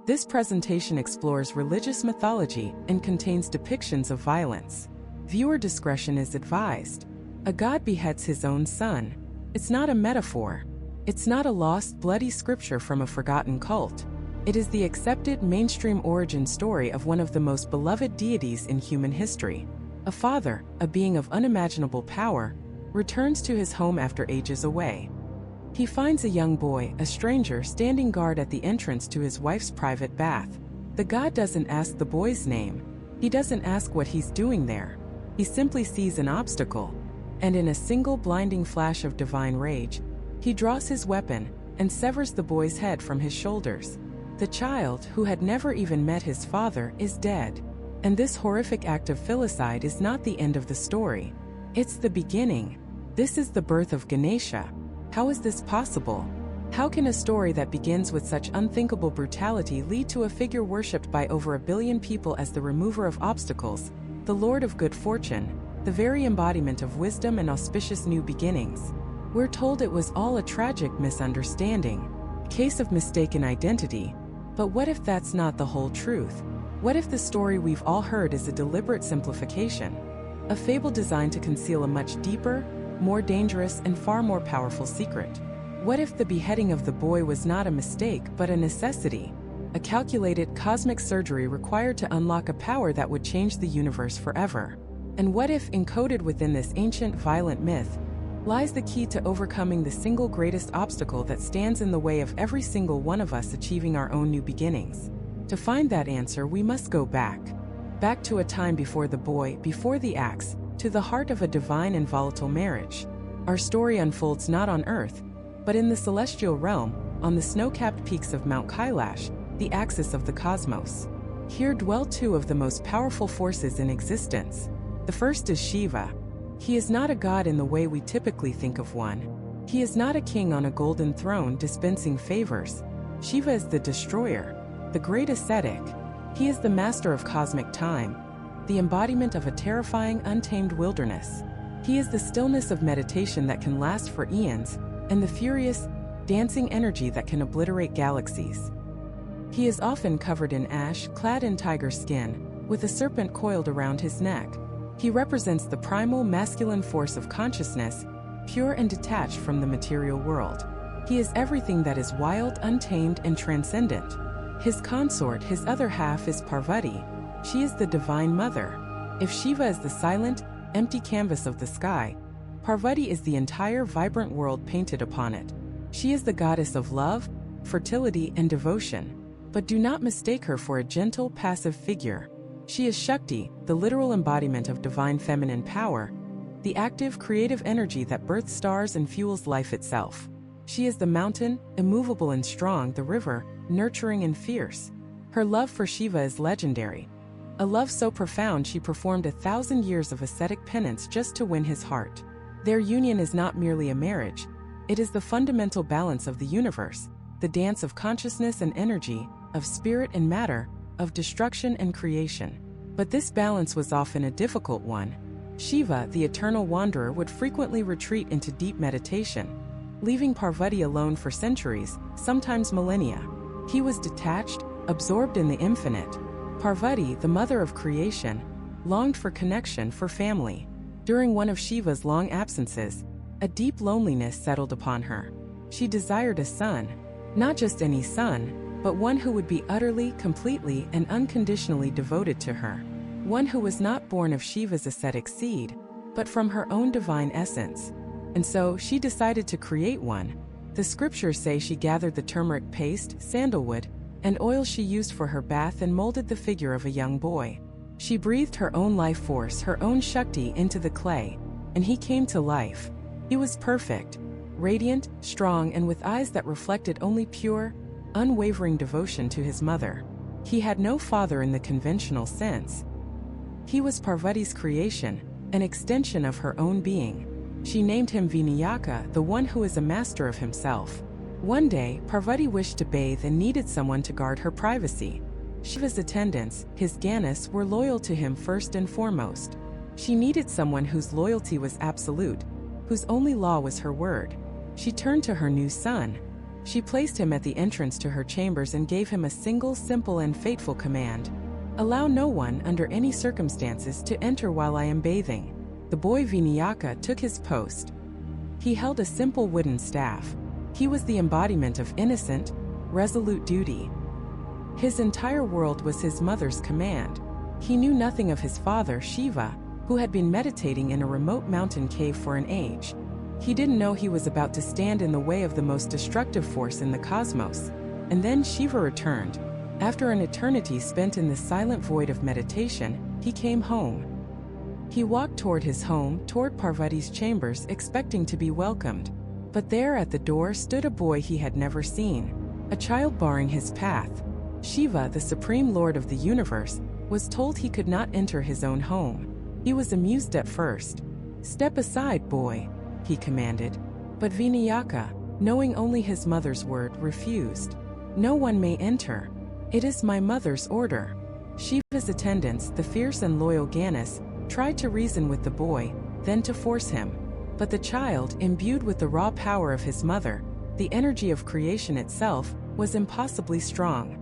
This presentation explores religious mythology and contains depictions of violence. Viewer discretion is advised. A god beheads his own son. It's not a metaphor. It's not a lost, bloody scripture from a forgotten cult. It is the accepted mainstream origin story of one of the most beloved deities in human history. A father, a being of unimaginable power, returns to his home after ages away. He finds a young boy, a stranger, standing guard at the entrance to his wife's private bath. The god doesn't ask the boy's name. He doesn't ask what he's doing there. He simply sees an obstacle, and in a single blinding flash of divine rage, he draws his weapon and severs the boy's head from his shoulders. The child, who had never even met his father, is dead. And this horrific act of filicide is not the end of the story. It's the beginning. This is the birth of Ganesha. How is this possible? How can a story that begins with such unthinkable brutality lead to a figure worshipped by over 1 billion people as the remover of obstacles, the Lord of good fortune, the very embodiment of wisdom and auspicious new beginnings? We're told it was all a tragic misunderstanding, case of mistaken identity. But what if that's not the whole truth? What if the story we've all heard is a deliberate simplification? A fable designed to conceal a much deeper, more dangerous, and far more powerful secret? What if the beheading of the boy was not a mistake but a necessity? A calculated cosmic surgery required to unlock a power that would change the universe forever? And what if, encoded within this ancient, violent myth, lies the key to overcoming the single greatest obstacle that stands in the way of every single one of us achieving our own new beginnings? To find that answer, we must go back to a time before the boy, before the axe, to the heart of a divine and volatile marriage. Our story unfolds not on Earth, but in the celestial realm, on the snow-capped peaks of Mount Kailash, the axis of the cosmos. Here dwell two of the most powerful forces in existence. The first is Shiva. He is not a god in the way we typically think of one. He is not a king on a golden throne dispensing favors. Shiva is the destroyer, the great ascetic. He is the master of cosmic time, the embodiment of a terrifying, untamed wilderness. He is the stillness of meditation that can last for eons, and the furious, dancing energy that can obliterate galaxies. He is often covered in ash, clad in tiger skin, with a serpent coiled around his neck. He represents the primal masculine force of consciousness, pure and detached from the material world. He is everything that is wild, untamed, and transcendent. His consort, his other half, is Parvati. She is the divine mother. If Shiva is the silent, empty canvas of the sky, Parvati is the entire vibrant world painted upon it. She is the goddess of love, fertility, and devotion. But do not mistake her for a gentle, passive figure. She is Shakti, the literal embodiment of divine feminine power, the active, creative energy that births stars and fuels life itself. She is the mountain, immovable and strong, the river, nurturing and fierce. Her love for Shiva is legendary. A love so profound she performed 1,000 years of ascetic penance just to win his heart. Their union is not merely a marriage. It is the fundamental balance of the universe, the dance of consciousness and energy, of spirit and matter, of destruction and creation. But this balance was often a difficult one. Shiva, the eternal wanderer, would frequently retreat into deep meditation, leaving Parvati alone for centuries, sometimes millennia. He was detached, absorbed in the infinite. Parvati, the mother of creation, longed for connection, for family. During one of Shiva's long absences, a deep loneliness settled upon her. She desired a son, not just any son, but one who would be utterly, completely, and unconditionally devoted to her. One who was not born of Shiva's ascetic seed, but from her own divine essence. And so, she decided to create one. The scriptures say she gathered the turmeric paste, sandalwood, and oil she used for her bath and molded the figure of a young boy. She breathed her own life force, her own Shakti, into the clay, and he came to life. He was perfect, radiant, strong, and with eyes that reflected only pure, unwavering devotion to his mother. He had no father in the conventional sense. He was Parvati's creation, an extension of her own being. She named him Vinayaka, the one who is a master of himself. One day, Parvati wished to bathe and needed someone to guard her privacy. Shiva's attendants, his Ganesha, were loyal to him first and foremost. She needed someone whose loyalty was absolute, whose only law was her word. She turned to her new son. She placed him at the entrance to her chambers and gave him a single, simple and fateful command. Allow no one, under any circumstances, to enter while I am bathing. The boy Vinayaka took his post. He held a simple wooden staff. He was the embodiment of innocent, resolute duty. His entire world was his mother's command. He knew nothing of his father, Shiva, who had been meditating in a remote mountain cave for an age. He didn't know he was about to stand in the way of the most destructive force in the cosmos. And then Shiva returned. After an eternity spent in the silent void of meditation, he came home. He walked toward his home, toward Parvati's chambers, expecting to be welcomed. But there at the door stood a boy he had never seen, a child barring his path. Shiva, the supreme lord of the universe, was told he could not enter his own home. He was amused at first. "Step aside, boy," he commanded. But Vinayaka, knowing only his mother's word, refused. "No one may enter. It is my mother's order." Shiva's attendants, the fierce and loyal Ganesha, tried to reason with the boy, then to force him. But the child, imbued with the raw power of his mother, the energy of creation itself, was impossibly strong.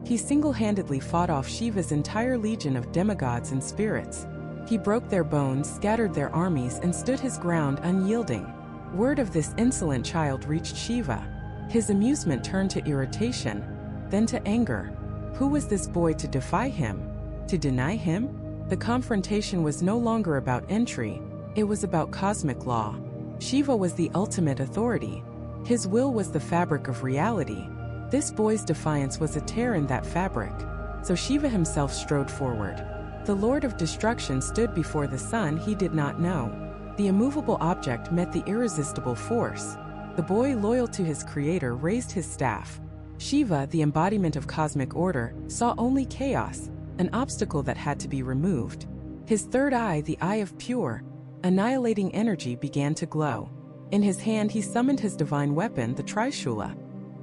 He single-handedly fought off Shiva's entire legion of demigods and spirits. He broke their bones, scattered their armies, and stood his ground unyielding. Word of this insolent child reached Shiva. His amusement turned to irritation, then to anger. Who was this boy to defy him? To deny him? The confrontation was no longer about entry, it was about cosmic law. Shiva was the ultimate authority. His will was the fabric of reality. This boy's defiance was a tear in that fabric. So Shiva himself strode forward. The Lord of Destruction stood before the son he did not know. The immovable object met the irresistible force. The boy, loyal to his creator, raised his staff. Shiva, the embodiment of cosmic order, saw only chaos, an obstacle that had to be removed. His third eye, the eye of pure, annihilating energy, began to glow. In his hand he summoned his divine weapon, the Trishula,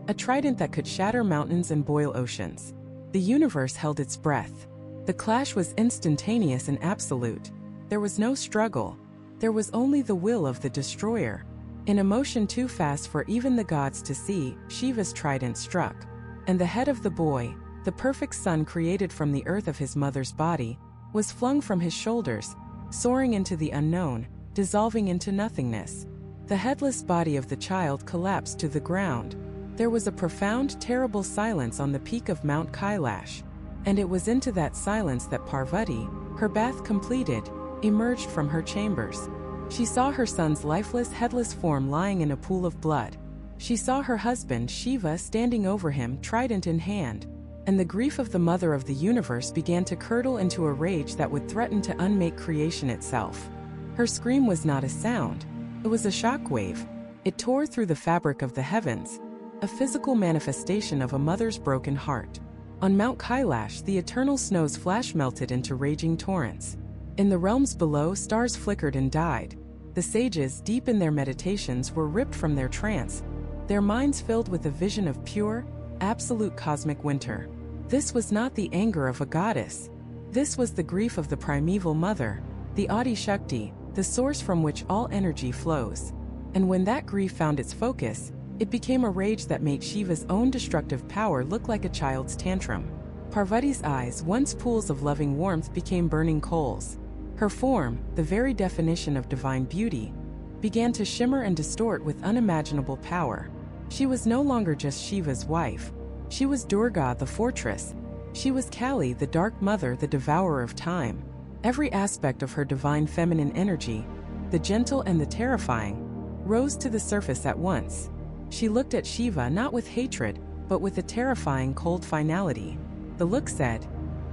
a trident that could shatter mountains and boil oceans. The universe held its breath. The clash was instantaneous and absolute. There was no struggle. There was only the will of the destroyer. In a motion too fast for even the gods to see, Shiva's trident struck. And the head of the boy, the perfect son created from the earth of his mother's body, was flung from his shoulders, soaring into the unknown, dissolving into nothingness. The headless body of the child collapsed to the ground. There was a profound, terrible silence on the peak of Mount Kailash. And it was into that silence that Parvati, her bath completed, emerged from her chambers. She saw her son's lifeless, headless form lying in a pool of blood. She saw her husband, Shiva, standing over him, trident in hand. And the grief of the mother of the universe began to curdle into a rage that would threaten to unmake creation itself. Her scream was not a sound. It was a shockwave. It tore through the fabric of the heavens, a physical manifestation of a mother's broken heart. On Mount Kailash, the eternal snows flash-melted into raging torrents. In the realms below, stars flickered and died. The sages, deep in their meditations, were ripped from their trance, their minds filled with a vision of pure, absolute cosmic winter. This was not the anger of a goddess. This was the grief of the primeval mother, the Adi Shakti, the source from which all energy flows. And when that grief found its focus, it became a rage that made Shiva's own destructive power look like a child's tantrum. Parvati's eyes, once pools of loving warmth, became burning coals. Her form, the very definition of divine beauty, began to shimmer and distort with unimaginable power. She was no longer just Shiva's wife. She was Durga, the fortress. She was Kali, the dark mother, the devourer of time. Every aspect of her divine feminine energy, the gentle and the terrifying, rose to the surface at once. She looked at Shiva not with hatred, but with a terrifying cold finality. The look said,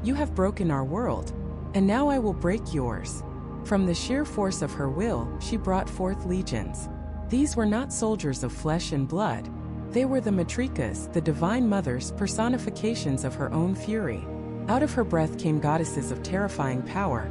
"You have broken our world, and now I will break yours." From the sheer force of her will, she brought forth legions. These were not soldiers of flesh and blood. They were the matrikas, the divine mothers, personifications of her own fury. Out of her breath came goddesses of terrifying power,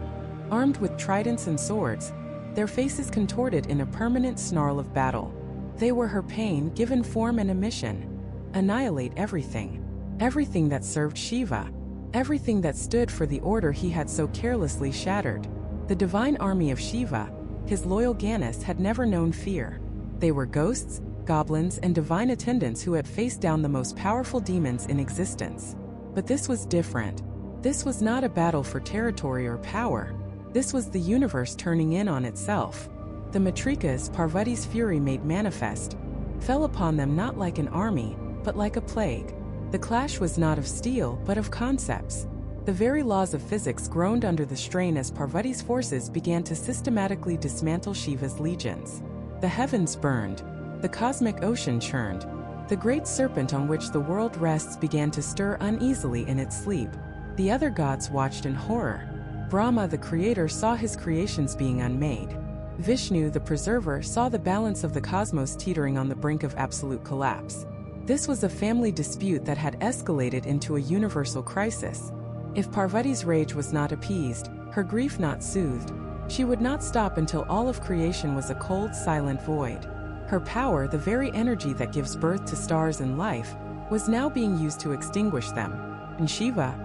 armed with tridents and swords, their faces contorted in a permanent snarl of battle. They were her pain given form and a mission: annihilate everything. Everything that served Shiva. Everything that stood for the order he had so carelessly shattered. The divine army of Shiva, his loyal Ganesha, had never known fear. They were ghosts, goblins, and divine attendants who had faced down the most powerful demons in existence. But this was different. This was not a battle for territory or power. This was the universe turning in on itself. The Matrikas, Parvati's fury made manifest, fell upon them not like an army, but like a plague. The clash was not of steel, but of concepts. The very laws of physics groaned under the strain as Parvati's forces began to systematically dismantle Shiva's legions. The heavens burned. The cosmic ocean churned. The great serpent on which the world rests began to stir uneasily in its sleep. The other gods watched in horror. Brahma, the creator, saw his creations being unmade. Vishnu, the preserver, saw the balance of the cosmos teetering on the brink of absolute collapse. This was a family dispute that had escalated into a universal crisis. If Parvati's rage was not appeased, her grief not soothed, she would not stop until all of creation was a cold, silent void. Her power, the very energy that gives birth to stars and life, was now being used to extinguish them. And Shiva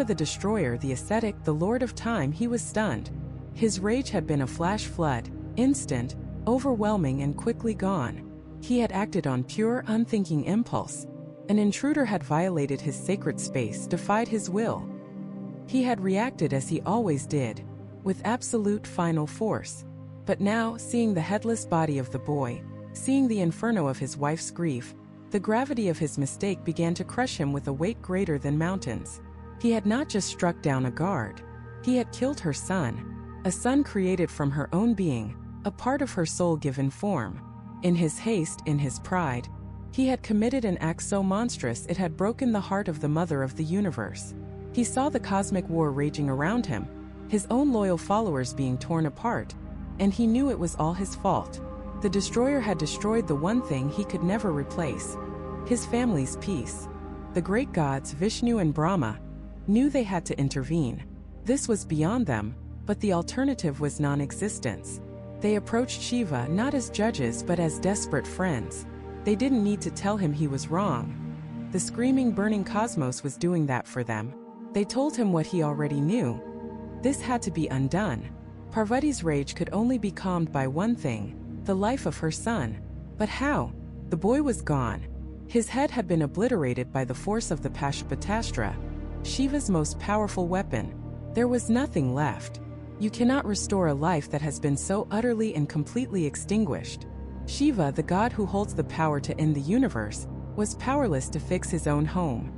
the destroyer, the ascetic, the lord of time, he was stunned. His rage had been a flash flood, instant, overwhelming, and quickly gone. He had acted on pure, unthinking impulse. An intruder had violated his sacred space, defied his will. He had reacted as he always did, with absolute final force. But now, seeing the headless body of the boy, seeing the inferno of his wife's grief, the gravity of his mistake began to crush him with a weight greater than mountains. He had not just struck down a guard. He had killed her son. A son created from her own being, a part of her soul given form. In his haste, in his pride, he had committed an act so monstrous it had broken the heart of the mother of the universe. He saw the cosmic war raging around him, his own loyal followers being torn apart, and he knew it was all his fault. The destroyer had destroyed the one thing he could never replace: his family's peace. The great gods, Vishnu and Brahma, knew they had to intervene. This was beyond them, but the alternative was non-existence. They approached Shiva not as judges but as desperate friends. They didn't need to tell him he was wrong. The screaming, burning cosmos was doing that for them. They told him what he already knew. This had to be undone. Parvati's rage could only be calmed by one thing: the life of her son. But how? The boy was gone. His head had been obliterated by the force of the Pashupatastra, Shiva's most powerful weapon. There was nothing left. You cannot restore a life that has been so utterly and completely extinguished. Shiva, the god who holds the power to end the universe, was powerless to fix his own home.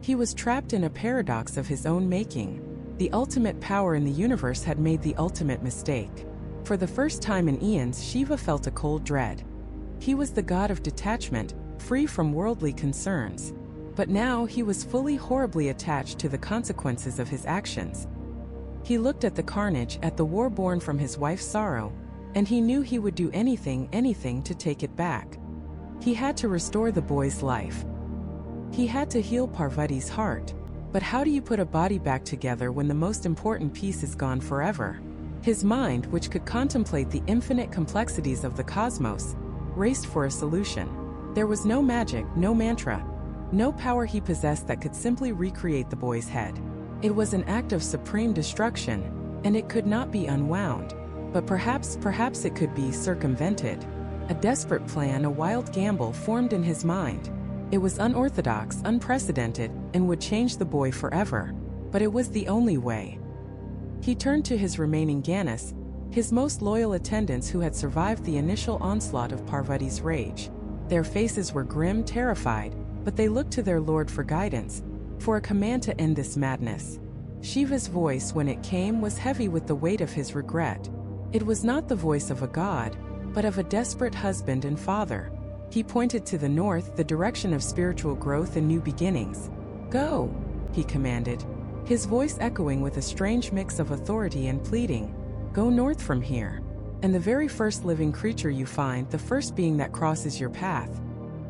He was trapped in a paradox of his own making. The ultimate power in the universe had made the ultimate mistake. For the first time in eons, Shiva felt a cold dread. He was the god of detachment, free from worldly concerns. But now he was fully, horribly attached to the consequences of his actions. He looked at the carnage, at the war born from his wife's sorrow, and he knew he would do anything to take it back. He had to restore the boy's life. He had to heal Parvati's heart. But how do you put a body back together when the most important piece is gone forever? His mind, which could contemplate the infinite complexities of the cosmos, raced for a solution. There was no magic, no mantra, no power he possessed that could simply recreate the boy's head. It was an act of supreme destruction, and it could not be unwound. But perhaps it could be circumvented. A desperate plan, a wild gamble formed in his mind. It was unorthodox, unprecedented, and would change the boy forever. But it was the only way. He turned to his remaining Ganesha, his most loyal attendants who had survived the initial onslaught of Parvati's rage. Their faces were grim, terrified, but they looked to their lord for guidance, for a command to end this madness. Shiva's voice, when it came, was heavy with the weight of his regret. It was not the voice of a god, but of a desperate husband and father. He pointed to the north, the direction of spiritual growth and new beginnings. "Go," he commanded, his voice echoing with a strange mix of authority and pleading. "Go north from here. And the very first living creature you find, the first being that crosses your path,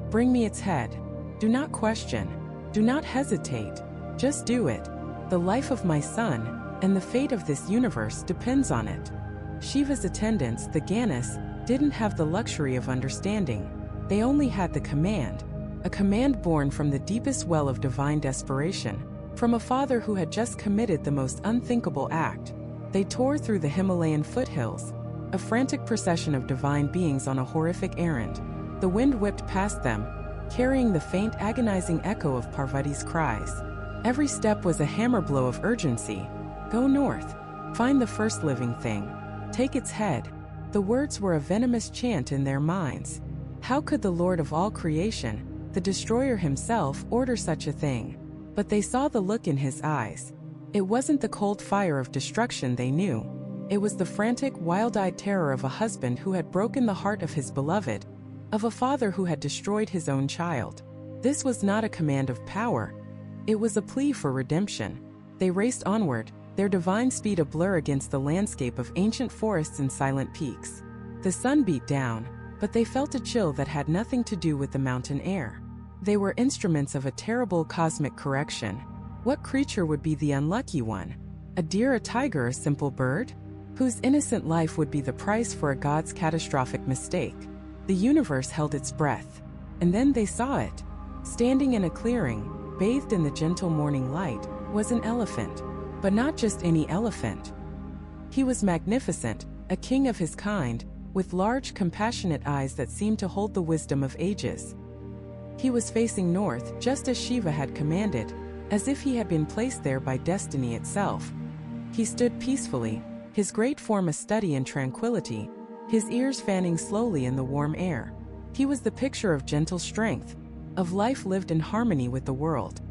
bring me its head. Do not question. Do not hesitate. Just do it. The life of my son, and the fate of this universe depends on it." Shiva's attendants, the Ganesha, didn't have the luxury of understanding. They only had the command, a command born from the deepest well of divine desperation, from a father who had just committed the most unthinkable act. They tore through the Himalayan foothills, a frantic procession of divine beings on a horrific errand. The wind whipped past them, carrying the faint, agonizing echo of Parvati's cries. Every step was a hammer blow of urgency. Go north. Find the first living thing. Take its head. The words were a venomous chant in their minds. How could the Lord of all creation, the destroyer himself, order such a thing? But they saw the look in his eyes. It wasn't the cold fire of destruction they knew. It was the frantic, wild-eyed terror of a husband who had broken the heart of his beloved, of a father who had destroyed his own child. This was not a command of power. It was a plea for redemption. They raced onward, their divine speed a blur against the landscape of ancient forests and silent peaks. The sun beat down, but they felt a chill that had nothing to do with the mountain air. They were instruments of a terrible cosmic correction. What creature would be the unlucky one? A deer, a tiger, a simple bird? Whose innocent life would be the price for a god's catastrophic mistake? The universe held its breath. And then they saw it. Standing in a clearing, bathed in the gentle morning light, was an elephant. But not just any elephant. He was magnificent, a king of his kind, with large, compassionate eyes that seemed to hold the wisdom of ages. He was facing north, just as Shiva had commanded, as if he had been placed there by destiny itself. He stood peacefully, his great form a study in tranquility, his ears fanning slowly in the warm air. He was the picture of gentle strength, of life lived in harmony with the world.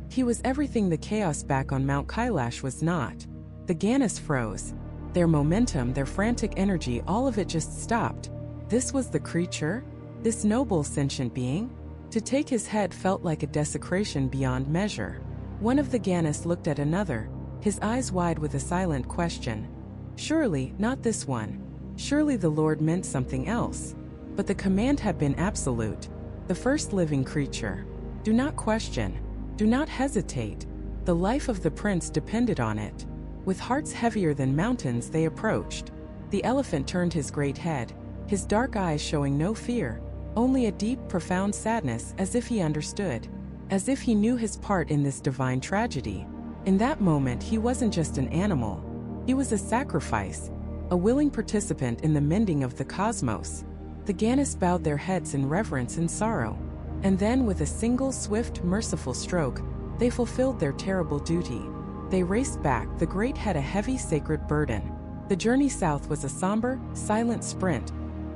He was everything the chaos back on Mount Kailash was not. The Ganesha froze. Their momentum, their frantic energy, all of it just stopped. This was the creature? This noble sentient being? To take his head felt like a desecration beyond measure. One of the Ganesha looked at another, his eyes wide with a silent question. Surely, not this one. Surely the Lord meant something else. But the command had been absolute. The first living creature. Do not question. Do not hesitate. The life of the prince depended on it. With hearts heavier than mountains they approached. The elephant turned his great head, his dark eyes showing no fear, only a deep, profound sadness, as if he understood. As if he knew his part in this divine tragedy. In that moment he wasn't just an animal. He was a sacrifice, a willing participant in the mending of the cosmos. The Ganesha bowed their heads in reverence and sorrow. And then with a single swift, merciful stroke, they fulfilled their terrible duty. They raced back, the great head a heavy sacred burden. The journey south was a somber, silent sprint,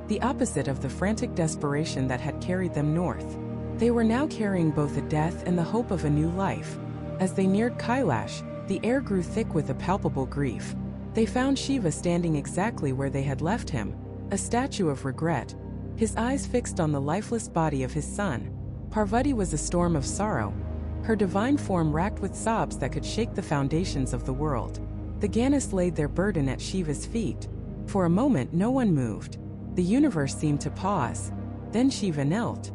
the opposite of the frantic desperation that had carried them north. They were now carrying both a death and the hope of a new life. As they neared Kailash, the air grew thick with a palpable grief. They found Shiva standing exactly where they had left him, a statue of regret, his eyes fixed on the lifeless body of his son. Parvati was a storm of sorrow, her divine form racked with sobs that could shake the foundations of the world. The Ganesha laid their burden at Shiva's feet. For a moment no one moved. The universe seemed to pause. Then Shiva knelt.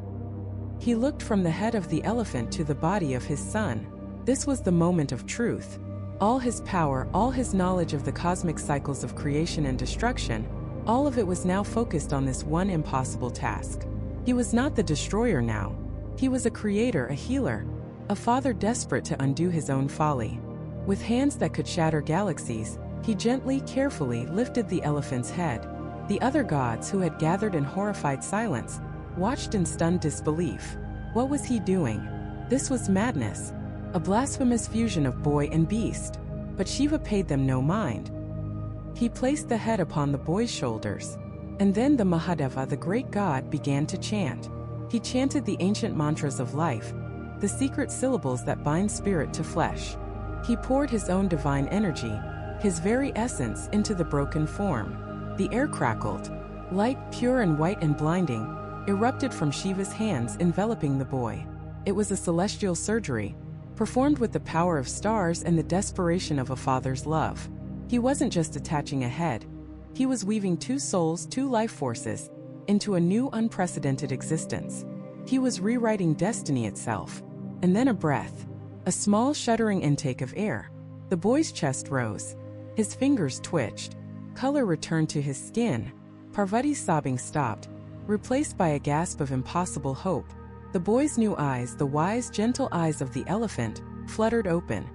He looked from the head of the elephant to the body of his son. This was the moment of truth. All his power, all his knowledge of the cosmic cycles of creation and destruction, all of it was now focused on this one impossible task. He was not the destroyer now. He was a creator, a healer, a father desperate to undo his own folly. With hands that could shatter galaxies, he gently, carefully lifted the elephant's head. The other gods, who had gathered in horrified silence, watched in stunned disbelief. What was he doing? This was madness, a blasphemous fusion of boy and beast. But Shiva paid them no mind. He placed the head upon the boy's shoulders. And then the Mahadeva, the great god, began to chant. He chanted the ancient mantras of life, the secret syllables that bind spirit to flesh. He poured his own divine energy, his very essence, into the broken form. The air crackled. Light, pure and white and blinding, erupted from Shiva's hands, enveloping the boy. It was a celestial surgery, performed with the power of stars and the desperation of a father's love. He wasn't just attaching a head. He was weaving two souls, two life forces, into a new, unprecedented existence. He was rewriting destiny itself. And then a breath. A small, shuddering intake of air. The boy's chest rose. His fingers twitched. Color returned to his skin. Parvati's sobbing stopped, replaced by a gasp of impossible hope. The boy's new eyes, the wise, gentle eyes of the elephant, fluttered open.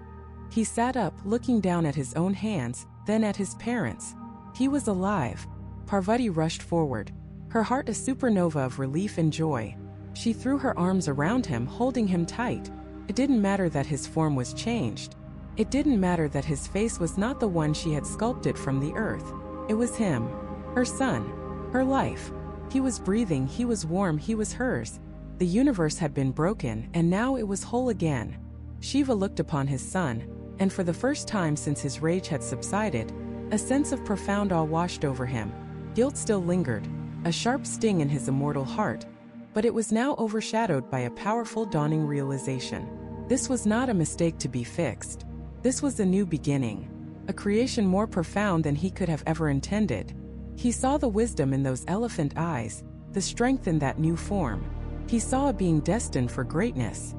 He sat up, looking down at his own hands, then at his parents. He was alive. Parvati rushed forward. her heart a supernova of relief and joy. She threw her arms around him, holding him tight. It didn't matter that his form was changed. It didn't matter that his face was not the one she had sculpted from the earth. It was him, her son, her life. He was breathing, he was warm, he was hers. The universe had been broken, and now it was whole again. Shiva looked upon his son, and for the first time since his rage had subsided, a sense of profound awe washed over him. Guilt still lingered, a sharp sting in his immortal heart, but it was now overshadowed by a powerful dawning realization. This was not a mistake to be fixed. This was a new beginning, a creation more profound than he could have ever intended. He saw the wisdom in those elephant eyes, the strength in that new form. He saw a being destined for greatness.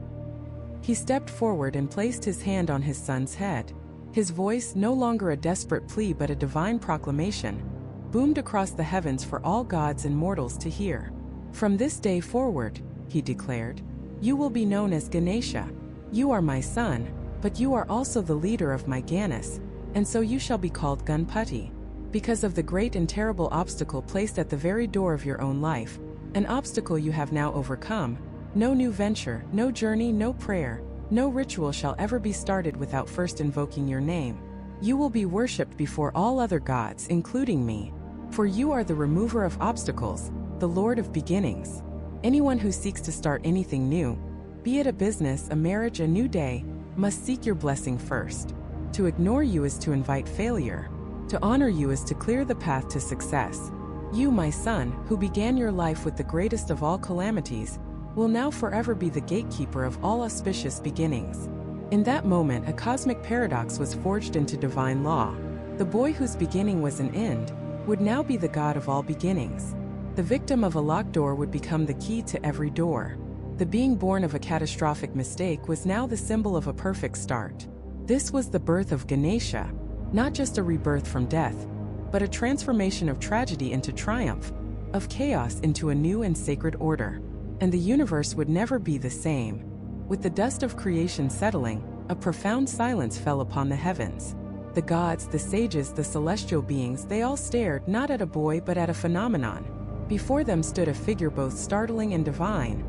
He stepped forward and placed his hand on his son's head. His voice, no longer a desperate plea but a divine proclamation, boomed across the heavens for all gods and mortals to hear. "From this day forward," he declared, "you will be known as Ganesha. You are my son, but you are also the leader of my Ganes, and so you shall be called Ganpati. Because of the great and terrible obstacle placed at the very door of your own life, an obstacle you have now overcome, no new venture, no journey, no prayer, no ritual shall ever be started without first invoking your name. You will be worshipped before all other gods, including me. For you are the remover of obstacles, the Lord of beginnings. Anyone who seeks to start anything new, be it a business, a marriage, a new day, must seek your blessing first. To ignore you is to invite failure. To honor you is to clear the path to success. You, my son, who began your life with the greatest of all calamities, will now forever be the gatekeeper of all auspicious beginnings." In that moment, a cosmic paradox was forged into divine law. The boy whose beginning was an end would now be the god of all beginnings. The victim of a locked door would become the key to every door. The being born of a catastrophic mistake was now the symbol of a perfect start. This was the birth of Ganesha, not just a rebirth from death, but a transformation of tragedy into triumph, of chaos into a new and sacred order. And the universe would never be the same. With the dust of creation settling, a profound silence fell upon the heavens. The gods, the sages, the celestial beings, they all stared not at a boy but at a phenomenon. Before them stood a figure both startling and divine,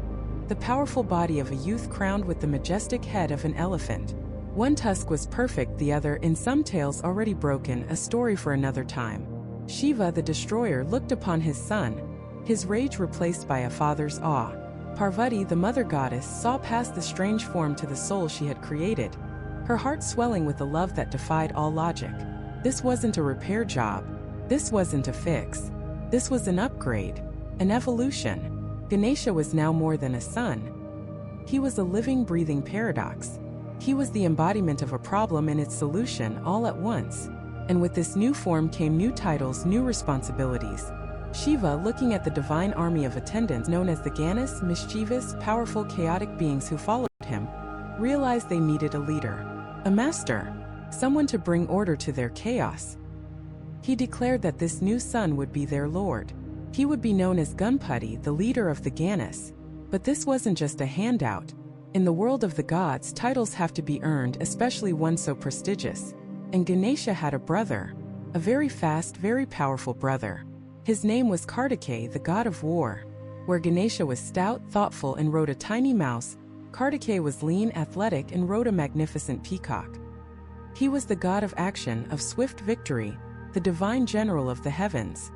the powerful body of a youth crowned with the majestic head of an elephant. One tusk was perfect, the other, in some tales already broken, a story for another time. Shiva, the destroyer, looked upon his son, his rage replaced by a father's awe. Parvati, the mother goddess, saw past the strange form to the soul she had created, her heart swelling with a love that defied all logic. This wasn't a repair job. This wasn't a fix. This was an upgrade, an evolution. Ganesha was now more than a son. He was a living, breathing paradox. He was the embodiment of a problem and its solution all at once. And with this new form came new titles, new responsibilities. Shiva, looking at the divine army of attendants known as the Ganes, mischievous, powerful, chaotic beings who followed him, realized they needed a leader, a master, someone to bring order to their chaos. He declared that this new son would be their lord. He would be known as Ganpati, the leader of the Ganes. But this wasn't just a handout. In the world of the gods, titles have to be earned, especially one so prestigious. And Ganesha had a brother, a very fast, very powerful brother. His name was Kartikeya, the god of war. Where Ganesha was stout, thoughtful, and rode a tiny mouse, Kartikeya was lean, athletic, and rode a magnificent peacock. He was the god of action, of swift victory, the divine general of the heavens.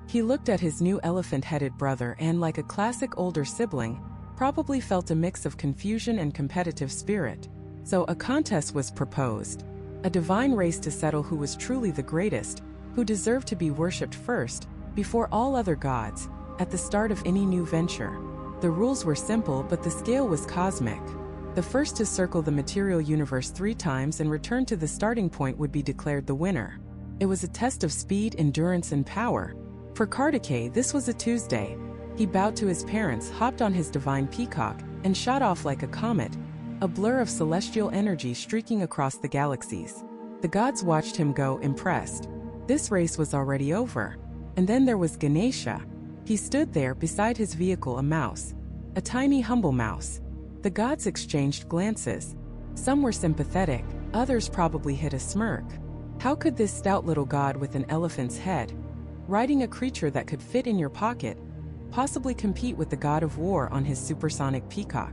He looked at his new elephant-headed brother and, like a classic older sibling, probably felt a mix of confusion and competitive spirit. So a contest was proposed, a divine race to settle who was truly the greatest, who deserved to be worshipped first, before all other gods, at the start of any new venture. The rules were simple, but the scale was cosmic. The first to circle the material universe 3 times and return to the starting point would be declared the winner. It was a test of speed, endurance, and power. For Kartikeya, this was a Tuesday. He bowed to his parents, hopped on his divine peacock, and shot off like a comet, a blur of celestial energy streaking across the galaxies. The gods watched him go, impressed. This race was already over. And then there was Ganesha. He stood there beside his vehicle, a mouse, a tiny, humble mouse. The gods exchanged glances. Some were sympathetic, others probably hid a smirk. How could this stout little god with an elephant's head, riding a creature that could fit in your pocket, possibly compete with the god of war on his supersonic peacock.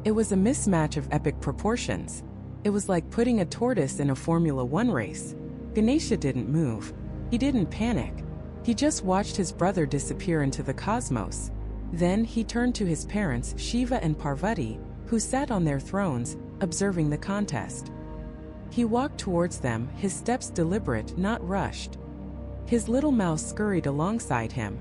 It was a mismatch of epic proportions. It was like putting a tortoise in a Formula One race. Ganesha didn't move. He didn't panic. He just watched his brother disappear into the cosmos. Then he turned to his parents, Shiva and Parvati, who sat on their thrones, observing the contest. He walked towards them, his steps deliberate, not rushed. His little mouse scurried alongside him.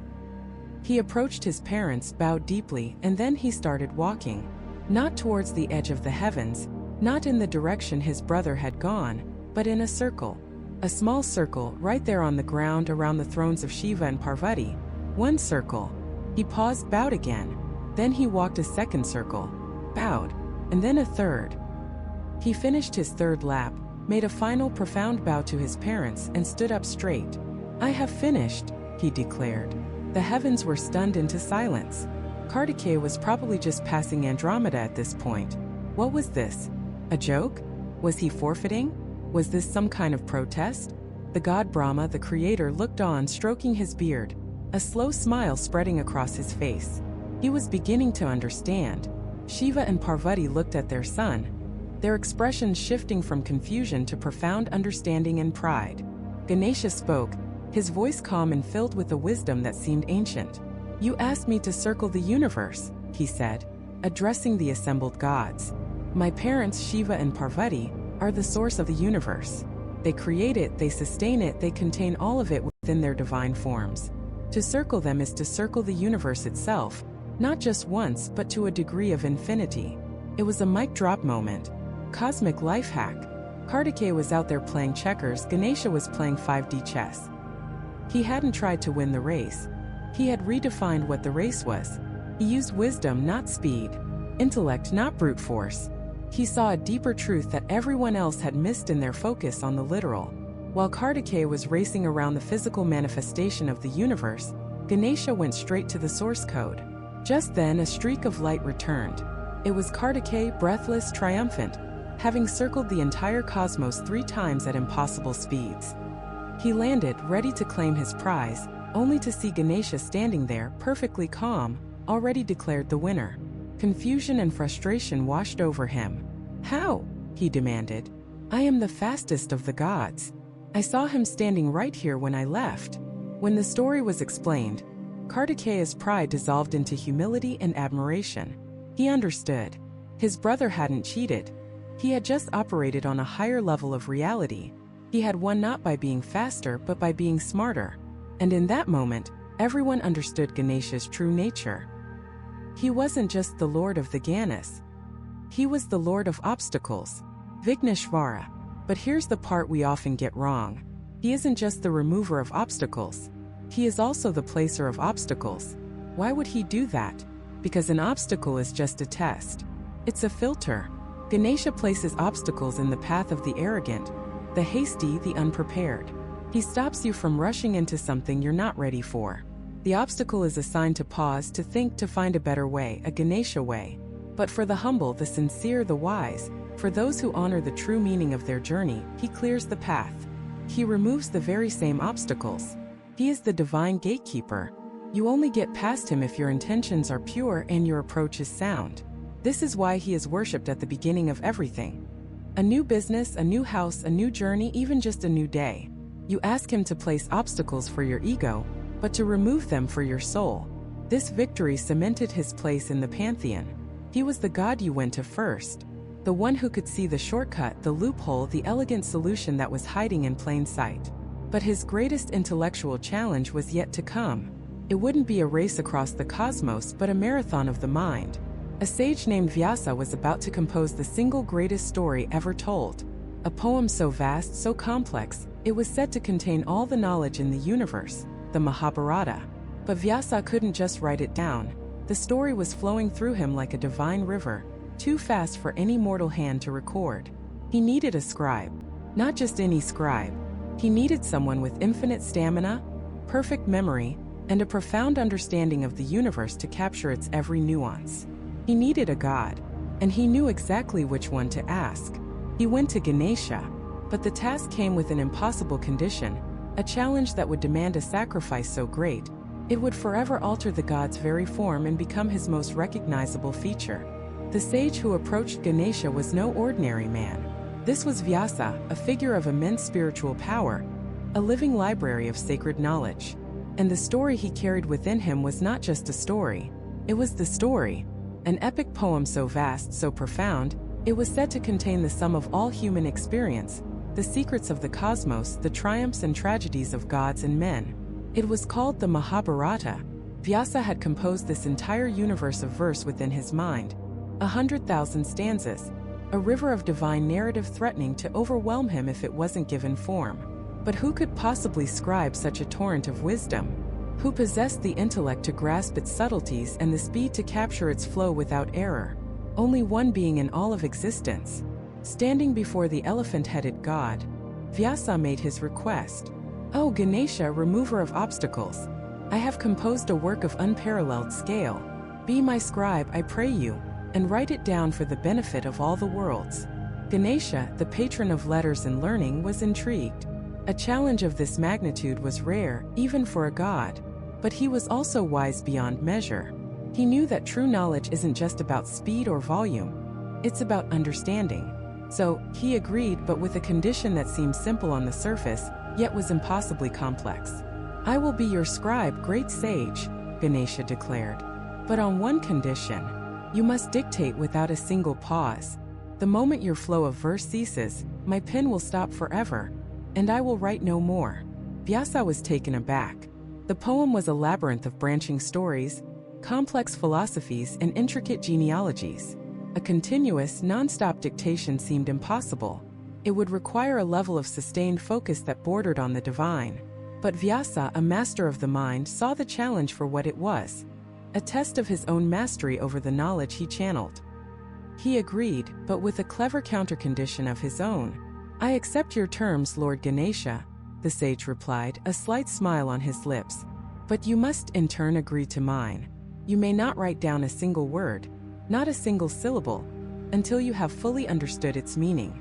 He approached his parents, bowed deeply, and then he started walking. Not towards the edge of the heavens, not in the direction his brother had gone, but in a circle. A small circle, right there on the ground around the thrones of Shiva and Parvati. One circle. He paused, bowed again. Then he walked a second circle, bowed, and then a third. He finished his third lap, made a final profound bow to his parents, and stood up straight. "I have finished," he declared. The heavens were stunned into silence. Kartikeya was probably just passing Andromeda at this point. What was this? A joke? Was he forfeiting? Was this some kind of protest? The god Brahma, the creator, looked on, stroking his beard, a slow smile spreading across his face. He was beginning to understand. Shiva and Parvati looked at their son, their expressions shifting from confusion to profound understanding and pride. Ganesha spoke, his voice calm and filled with a wisdom that seemed ancient. "You asked me to circle the universe," he said, addressing the assembled gods. "My parents, Shiva and Parvati, are the source of the universe. They create it, they sustain it, they contain all of it within their divine forms. To circle them is to circle the universe itself, not just once but to a degree of infinity." It was a mic drop moment. Cosmic life hack. Kartikeya was out there playing checkers, Ganesha was playing 5D chess. He hadn't tried to win the race. He had redefined what the race was. He used wisdom, not speed. Intellect, not brute force. He saw a deeper truth that everyone else had missed in their focus on the literal. While Kartikeya was racing around the physical manifestation of the universe, Ganesha went straight to the source code. Just then a streak of light returned. It was Kartikeya, breathless, triumphant, having circled the entire cosmos 3 times at impossible speeds. He landed, ready to claim his prize, only to see Ganesha standing there, perfectly calm, already declared the winner. Confusion and frustration washed over him. "How?" he demanded. "I am the fastest of the gods. I saw him standing right here when I left." When the story was explained, Kartikeya's pride dissolved into humility and admiration. He understood. His brother hadn't cheated. He had just operated on a higher level of reality. He had won not by being faster but by being smarter. And in that moment, everyone understood Ganesha's true nature. He wasn't just the lord of the Ganes. He was the lord of obstacles, Vigneshvara. But here's the part we often get wrong. He isn't just the remover of obstacles. He is also the placer of obstacles. Why would he do that? Because an obstacle is just a test. It's a filter. Ganesha places obstacles in the path of the arrogant, the hasty, the unprepared. He stops you from rushing into something you're not ready for. The obstacle is a sign to pause, to think, to find a better way, a Ganesha way. But for the humble, the sincere, the wise, for those who honor the true meaning of their journey, he clears the path. He removes the very same obstacles. He is the divine gatekeeper. You only get past him if your intentions are pure and your approach is sound. This is why he is worshipped at the beginning of everything. A new business, a new house, a new journey, even just a new day. You ask him to place obstacles for your ego, but to remove them for your soul. This victory cemented his place in the pantheon. He was the god you went to first. The one who could see the shortcut, the loophole, the elegant solution that was hiding in plain sight. But his greatest intellectual challenge was yet to come. It wouldn't be a race across the cosmos but a marathon of the mind. A sage named Vyasa was about to compose the single greatest story ever told. A poem so vast, so complex, it was said to contain all the knowledge in the universe, the Mahabharata. But Vyasa couldn't just write it down. The story was flowing through him like a divine river, too fast for any mortal hand to record. He needed a scribe. Not just any scribe. He needed someone with infinite stamina, perfect memory, and a profound understanding of the universe to capture its every nuance. He needed a god, and he knew exactly which one to ask. He went to Ganesha, but the task came with an impossible condition, a challenge that would demand a sacrifice so great, it would forever alter the god's very form and become his most recognizable feature. The sage who approached Ganesha was no ordinary man. This was Vyasa, a figure of immense spiritual power, a living library of sacred knowledge. And the story he carried within him was not just a story. It was the story, an epic poem so vast, so profound, it was said to contain the sum of all human experience, the secrets of the cosmos, the triumphs and tragedies of gods and men. It was called the Mahabharata. Vyasa had composed this entire universe of verse within his mind. 100,000 stanzas, a river of divine narrative threatening to overwhelm him if it wasn't given form. But who could possibly scribe such a torrent of wisdom? Who possessed the intellect to grasp its subtleties and the speed to capture its flow without error? Only one being in all of existence. Standing before the elephant-headed god, Vyasa made his request. "O Ganesha, remover of obstacles, I have composed a work of unparalleled scale. Be my scribe, I pray you, and write it down for the benefit of all the worlds." Ganesha, the patron of letters and learning, was intrigued. A challenge of this magnitude was rare, even for a god. But he was also wise beyond measure. He knew that true knowledge isn't just about speed or volume. It's about understanding. So, he agreed, but with a condition that seemed simple on the surface, yet was impossibly complex. "I will be your scribe, great sage," Ganesha declared. "But on one condition. You must dictate without a single pause. The moment your flow of verse ceases, my pen will stop forever, and I will write no more." Vyasa was taken aback. The poem was a labyrinth of branching stories, complex philosophies, and intricate genealogies. A continuous, non-stop dictation seemed impossible. It would require a level of sustained focus that bordered on the divine. But Vyasa, a master of the mind, saw the challenge for what it was. A test of his own mastery over the knowledge he channeled. He agreed, but with a clever countercondition of his own. "I accept your terms, Lord Ganesha," the sage replied, a slight smile on his lips. "But you must in turn agree to mine. You may not write down a single word, not a single syllable, until you have fully understood its meaning."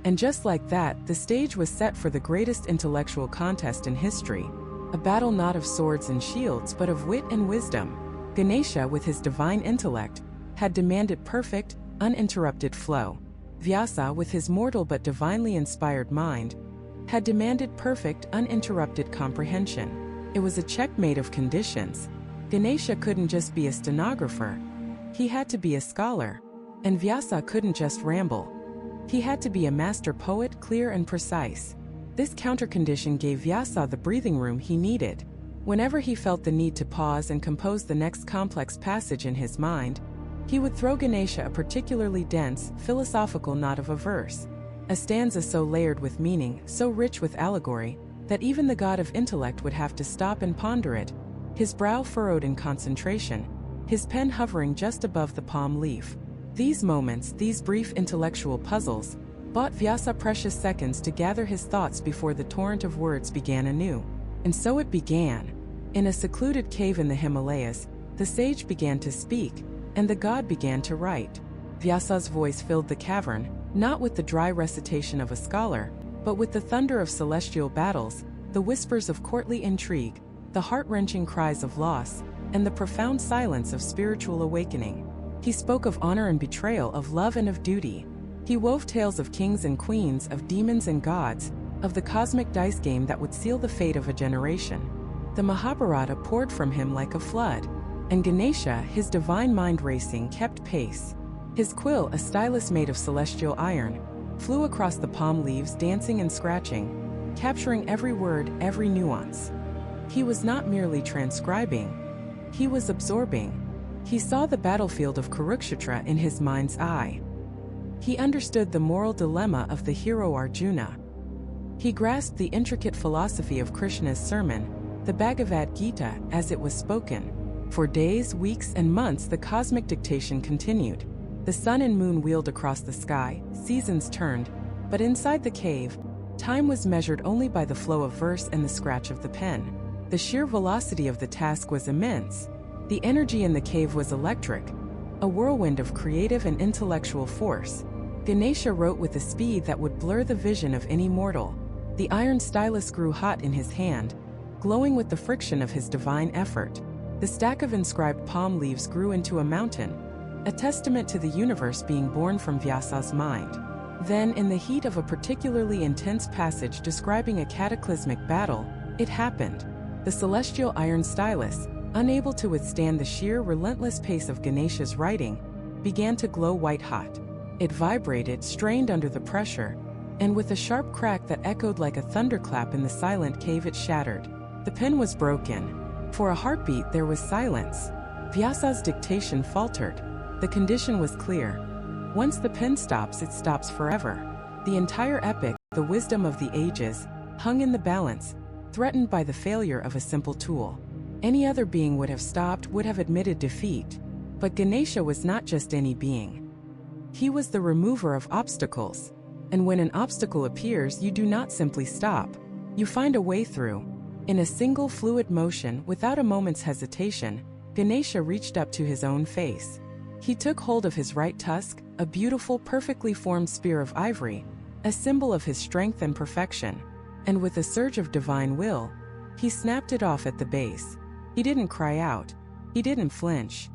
And just like that, the stage was set for the greatest intellectual contest in history. A battle not of swords and shields, but of wit and wisdom. Ganesha, with his divine intellect, had demanded perfect, uninterrupted flow. Vyasa, with his mortal but divinely inspired mind, had demanded perfect, uninterrupted comprehension. It was a checkmate of conditions. Ganesha couldn't just be a stenographer. He had to be a scholar. And Vyasa couldn't just ramble. He had to be a master poet, clear and precise. This countercondition gave Vyasa the breathing room he needed. Whenever he felt the need to pause and compose the next complex passage in his mind, he would throw Ganesha a particularly dense, philosophical knot of a verse. A stanza so layered with meaning, so rich with allegory, that even the god of intellect would have to stop and ponder it, his brow furrowed in concentration, his pen hovering just above the palm leaf. These moments, these brief intellectual puzzles, bought Vyasa precious seconds to gather his thoughts before the torrent of words began anew. And so it began. In a secluded cave in the Himalayas, the sage began to speak, and the god began to write. Vyasa's voice filled the cavern, not with the dry recitation of a scholar, but with the thunder of celestial battles, the whispers of courtly intrigue, the heart-wrenching cries of loss, and the profound silence of spiritual awakening. He spoke of honor and betrayal, of love and of duty. He wove tales of kings and queens, of demons and gods, of the cosmic dice game that would seal the fate of a generation. The Mahabharata poured from him like a flood, and Ganesha, his divine mind racing, kept pace. His quill, a stylus made of celestial iron, flew across the palm leaves, dancing and scratching, capturing every word, every nuance. He was not merely transcribing, he was absorbing. He saw the battlefield of Kurukshetra in his mind's eye. He understood the moral dilemma of the hero Arjuna. He grasped the intricate philosophy of Krishna's sermon, the Bhagavad Gita, as it was spoken. For days, weeks, and months the cosmic dictation continued. The sun and moon wheeled across the sky, seasons turned, but inside the cave, time was measured only by the flow of verse and the scratch of the pen. The sheer velocity of the task was immense. The energy in the cave was electric, a whirlwind of creative and intellectual force. Ganesha wrote with a speed that would blur the vision of any mortal. The iron stylus grew hot in his hand, glowing with the friction of his divine effort. The stack of inscribed palm leaves grew into a mountain, a testament to the universe being born from Vyasa's mind. Then, in the heat of a particularly intense passage describing a cataclysmic battle, it happened. The celestial iron stylus, unable to withstand the sheer relentless pace of Ganesha's writing, began to glow white-hot. It vibrated, strained under the pressure, and with a sharp crack that echoed like a thunderclap in the silent cave, it shattered. The pen was broken. For a heartbeat there was silence. Vyasa's dictation faltered. The condition was clear. Once the pen stops, it stops forever. The entire epic, the wisdom of the ages, hung in the balance, threatened by the failure of a simple tool. Any other being would have stopped, would have admitted defeat. But Ganesha was not just any being. He was the remover of obstacles. And when an obstacle appears, you do not simply stop. You find a way through. In a single fluid motion, without a moment's hesitation, Ganesha reached up to his own face. He took hold of his right tusk, a beautiful, perfectly formed spear of ivory, a symbol of his strength and perfection. And with a surge of divine will, he snapped it off at the base. He didn't cry out. He didn't flinch.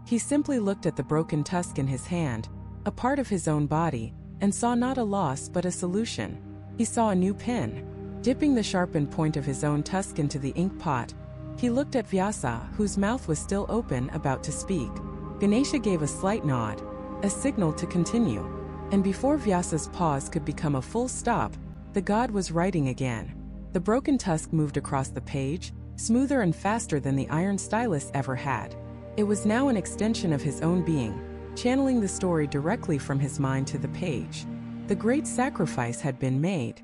He simply looked at the broken tusk in his hand, a part of his own body, and saw not a loss but a solution. He saw a new pen. Dipping the sharpened point of his own tusk into the ink pot, he looked at Vyasa, whose mouth was still open, about to speak. Ganesha gave a slight nod, a signal to continue. And before Vyasa's pause could become a full stop, the god was writing again. The broken tusk moved across the page, smoother and faster than the iron stylus ever had. It was now an extension of his own being, channeling the story directly from his mind to the page. The great sacrifice had been made.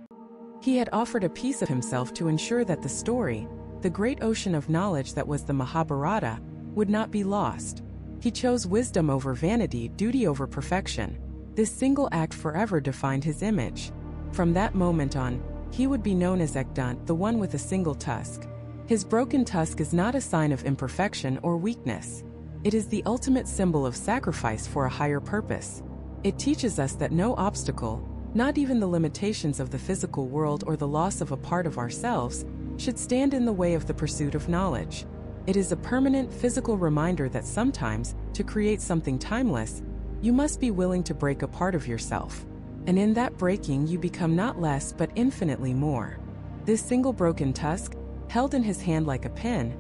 He had offered a piece of himself to ensure that the story, the great ocean of knowledge that was the Mahabharata, would not be lost. He chose wisdom over vanity, duty over perfection. This single act forever defined his image. From that moment on, he would be known as Ekdunt, the one with a single tusk. His broken tusk is not a sign of imperfection or weakness. It is the ultimate symbol of sacrifice for a higher purpose. It teaches us that no obstacle, not even the limitations of the physical world or the loss of a part of ourselves, should stand in the way of the pursuit of knowledge. It is a permanent physical reminder that sometimes, to create something timeless, you must be willing to break a part of yourself. And in that breaking you become not less but infinitely more. This single broken tusk, held in his hand like a pen,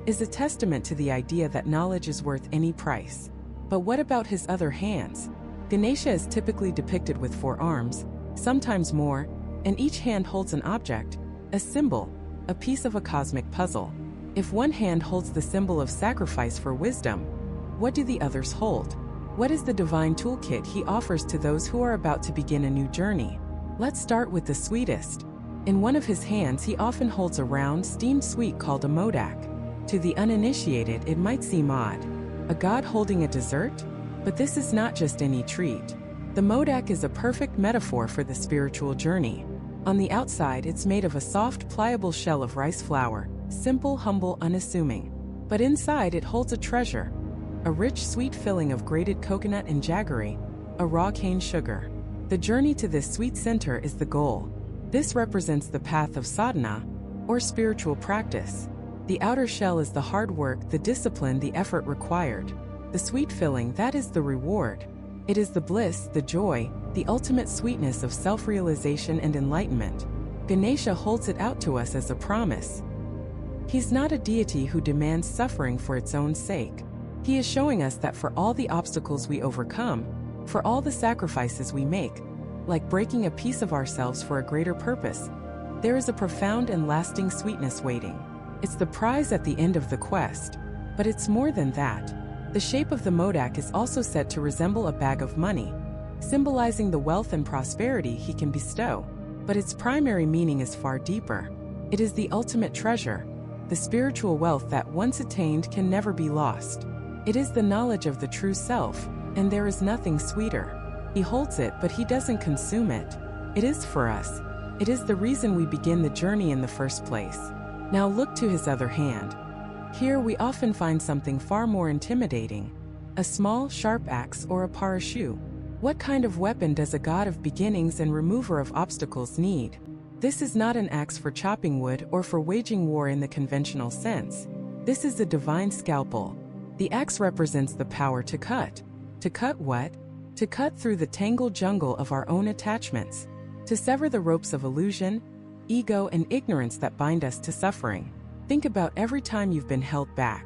is a testament to the idea that knowledge is worth any price. But what about his other hands? Ganesha is typically depicted with 4 arms, sometimes more, and each hand holds an object, a symbol, a piece of a cosmic puzzle. If one hand holds the symbol of sacrifice for wisdom, what do the others hold? What is the divine toolkit he offers to those who are about to begin a new journey? Let's start with the sweetest. In one of his hands he often holds a round, steamed sweet called a modak. To the uninitiated it might seem odd. A god holding a dessert? But this is not just any treat. The modak is a perfect metaphor for the spiritual journey. On the outside it's made of a soft, pliable shell of rice flour, simple, humble, unassuming. But inside it holds a treasure. A rich, sweet filling of grated coconut and jaggery, a raw cane sugar. The journey to this sweet center is the goal. This represents the path of sadhana, or spiritual practice. The outer shell is the hard work, the discipline, the effort required. The sweet filling, that is the reward. It is the bliss, the joy, the ultimate sweetness of self-realization and enlightenment. Ganesha holds it out to us as a promise. He's not a deity who demands suffering for its own sake. He is showing us that for all the obstacles we overcome, for all the sacrifices we make, like breaking a piece of ourselves for a greater purpose, there is a profound and lasting sweetness waiting. It's the prize at the end of the quest. But it's more than that. The shape of the modak is also said to resemble a bag of money, symbolizing the wealth and prosperity he can bestow. But its primary meaning is far deeper. It is the ultimate treasure, the spiritual wealth that once attained can never be lost. It is the knowledge of the true self, and there is nothing sweeter. He holds it, but he doesn't consume it. It is for us. It is the reason we begin the journey in the first place. Now look to his other hand. Here we often find something far more intimidating, a small, sharp axe or a parashu. What kind of weapon does a god of beginnings and remover of obstacles need? This is not an axe for chopping wood or for waging war in the conventional sense. This is a divine scalpel. The axe represents the power to cut. To cut what? To cut through the tangled jungle of our own attachments. To sever the ropes of illusion, ego, and ignorance that bind us to suffering. Think about every time you've been held back.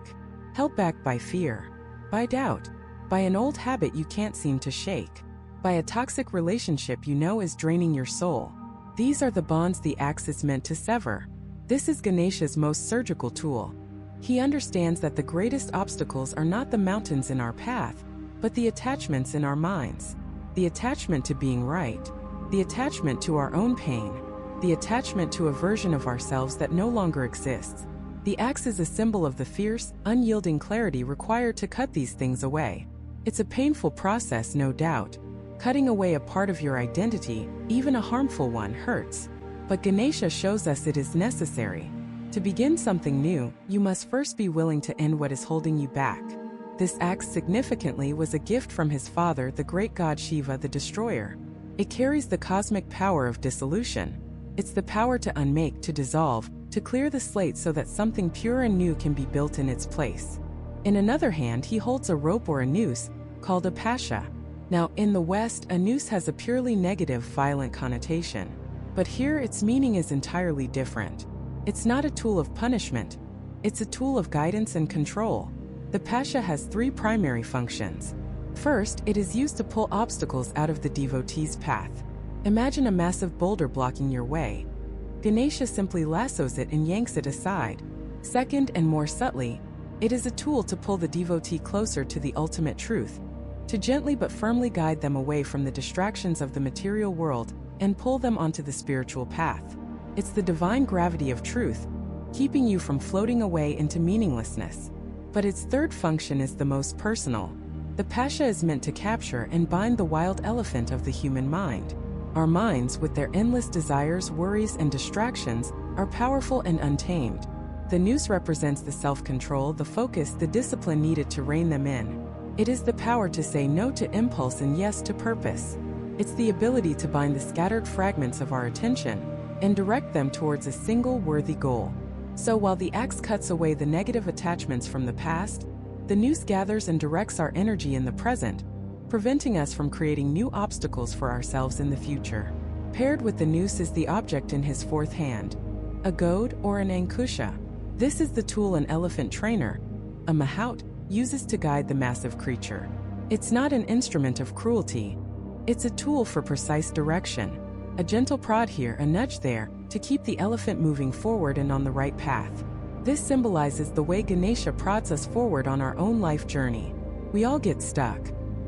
Held back by fear, by doubt, by an old habit you can't seem to shake, by a toxic relationship you know is draining your soul. These are the bonds the axe is meant to sever. This is Ganesha's most surgical tool. He understands that the greatest obstacles are not the mountains in our path, but the attachments in our minds. The attachment to being right, the attachment to our own pain, the attachment to a version of ourselves that no longer exists. The axe is a symbol of the fierce, unyielding clarity required to cut these things away. It's a painful process, no doubt. Cutting away a part of your identity, even a harmful one, hurts. But Ganesha shows us it is necessary. To begin something new, you must first be willing to end what is holding you back. This axe significantly was a gift from his father, the great god Shiva the Destroyer. It carries the cosmic power of dissolution. It's the power to unmake, to dissolve, to clear the slate so that something pure and new can be built in its place. In another hand, he holds a rope or a noose, called a pasha. Now, in the West, a noose has a purely negative, violent connotation. But here its meaning is entirely different. It's not a tool of punishment. It's a tool of guidance and control. The pasha has three primary functions. First, it is used to pull obstacles out of the devotee's path. Imagine a massive boulder blocking your way. Ganesha simply lassos it and yanks it aside. Second, and more subtly, it is a tool to pull the devotee closer to the ultimate truth, to gently but firmly guide them away from the distractions of the material world and pull them onto the spiritual path. It's the divine gravity of truth, keeping you from floating away into meaninglessness. But its third function is the most personal. The pasha is meant to capture and bind the wild elephant of the human mind. Our minds, with their endless desires, worries, and distractions, are powerful and untamed. The noose represents the self-control, the focus, the discipline needed to rein them in. It is the power to say no to impulse and yes to purpose. It's the ability to bind the scattered fragments of our attention and direct them towards a single worthy goal. So while the axe cuts away the negative attachments from the past, the noose gathers and directs our energy in the present, preventing us from creating new obstacles for ourselves in the future. Paired with the noose is the object in his fourth hand, a goad or an ankusha. This is the tool an elephant trainer, a mahout, uses to guide the massive creature. It's not an instrument of cruelty. It's a tool for precise direction. A gentle prod here, a nudge there, to keep the elephant moving forward and on the right path. This symbolizes the way Ganesha prods us forward on our own life journey. We all get stuck.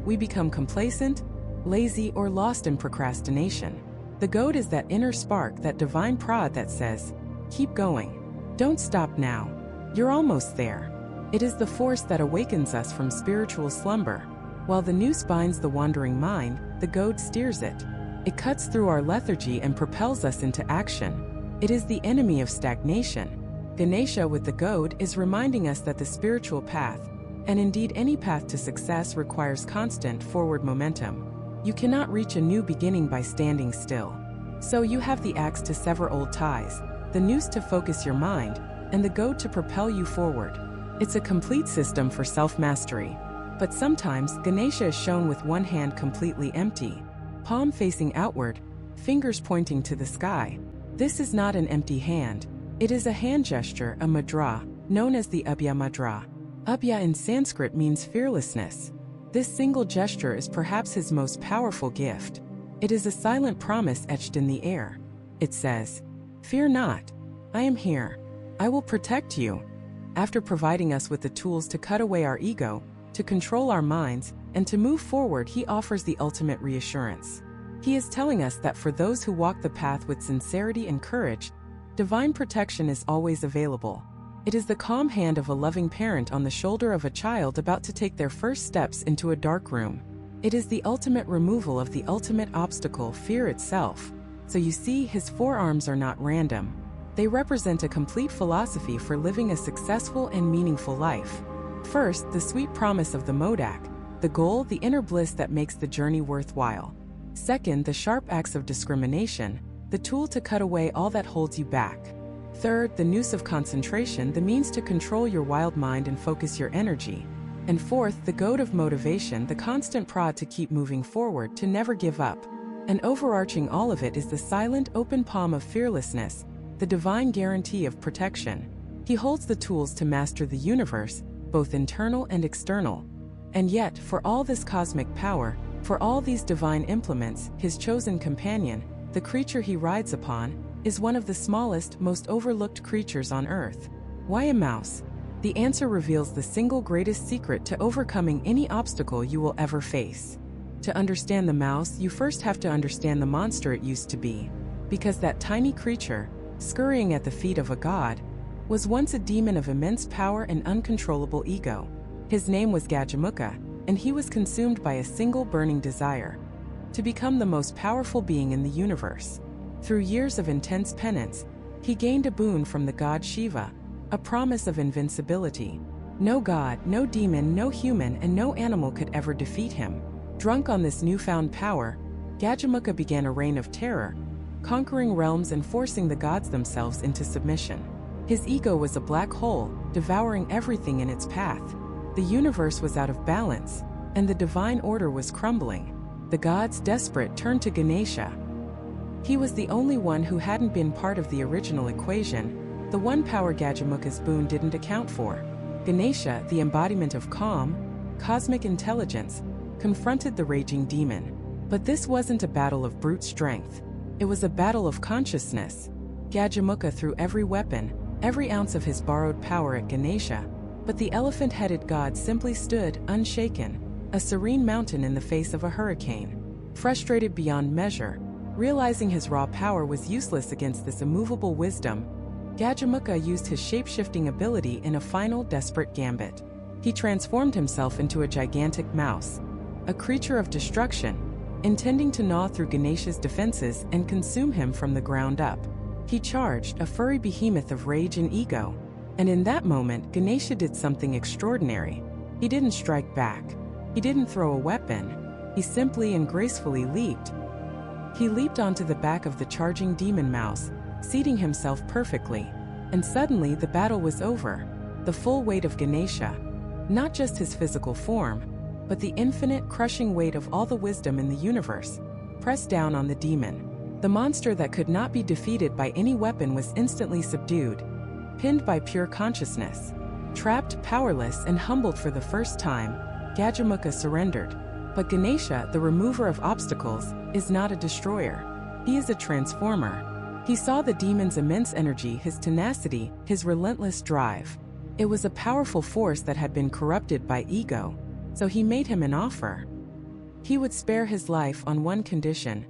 We become complacent, lazy, or lost in procrastination. The goad is that inner spark, that divine prod that says, keep going. Don't stop now. You're almost there. It is the force that awakens us from spiritual slumber. While the noose binds the wandering mind, the goad steers it. It cuts through our lethargy and propels us into action. It is the enemy of stagnation. Ganesha with the goad is reminding us that the spiritual path, and indeed any path to success, requires constant forward momentum. You cannot reach a new beginning by standing still. So you have the axe to sever old ties, the noose to focus your mind, and the goad to propel you forward. It's a complete system for self-mastery. But sometimes Ganesha is shown with one hand completely empty, palm facing outward, fingers pointing to the sky. This is not an empty hand. It is a hand gesture, a mudra, known as the Abhya mudra. Abhya in Sanskrit means fearlessness. This single gesture is perhaps his most powerful gift. It is a silent promise etched in the air. It says, "Fear not. I am here. I will protect you." After providing us with the tools to cut away our ego, to control our minds, and to move forward, he offers the ultimate reassurance. He is telling us that for those who walk the path with sincerity and courage, divine protection is always available. It is the calm hand of a loving parent on the shoulder of a child about to take their first steps into a dark room. It is the ultimate removal of the ultimate obstacle, fear itself. So you see, his forearms are not random. They represent a complete philosophy for living a successful and meaningful life. First, the sweet promise of the modak, the goal, the inner bliss that makes the journey worthwhile. Second, the sharp axe of discrimination, the tool to cut away all that holds you back. Third, the noose of concentration, the means to control your wild mind and focus your energy. And fourth, the goad of motivation, the constant prod to keep moving forward, to never give up. And overarching all of it is the silent, open palm of fearlessness, the divine guarantee of protection. He holds the tools to master the universe, both internal and external. And yet, for all this cosmic power, for all these divine implements, his chosen companion, the creature he rides upon, is one of the smallest, most overlooked creatures on Earth. Why a mouse? The answer reveals the single greatest secret to overcoming any obstacle you will ever face. To understand the mouse, you first have to understand the monster it used to be. Because that tiny creature, scurrying at the feet of a god, was once a demon of immense power and uncontrollable ego. His name was Gajamukha, and he was consumed by a single burning desire: to become the most powerful being in the universe. Through years of intense penance, he gained a boon from the god Shiva, a promise of invincibility. No god, no demon, no human, and no animal could ever defeat him. Drunk on this newfound power, Gajamukha began a reign of terror, conquering realms and forcing the gods themselves into submission. His ego was a black hole, devouring everything in its path. The universe was out of balance, and the divine order was crumbling. The gods, desperate, turned to Ganesha. He was the only one who hadn't been part of the original equation, the one power Gajamukha's boon didn't account for. Ganesha, the embodiment of calm, cosmic intelligence, confronted the raging demon. But this wasn't a battle of brute strength. It was a battle of consciousness. Gajamukha threw every weapon, every ounce of his borrowed power at Ganesha, but the elephant-headed god simply stood, unshaken, a serene mountain in the face of a hurricane. Frustrated beyond measure, realizing his raw power was useless against this immovable wisdom, Gajamukha used his shape-shifting ability in a final, desperate gambit. He transformed himself into a gigantic mouse, a creature of destruction, intending to gnaw through Ganesha's defenses and consume him from the ground up. He charged, a furry behemoth of rage and ego. And in that moment, Ganesha did something extraordinary. He didn't strike back. He didn't throw a weapon. He simply and gracefully leaped. He leaped onto the back of the charging demon mouse, seating himself perfectly. And suddenly the battle was over. The full weight of Ganesha, not just his physical form, but the infinite, crushing weight of all the wisdom in the universe, pressed down on the demon. The monster that could not be defeated by any weapon was instantly subdued, pinned by pure consciousness. Trapped, powerless, and humbled for the first time, Gajamukha surrendered. But Ganesha, the remover of obstacles, is not a destroyer. He is a transformer. He saw the demon's immense energy, his tenacity, his relentless drive. It was a powerful force that had been corrupted by ego, so he made him an offer. He would spare his life on one condition: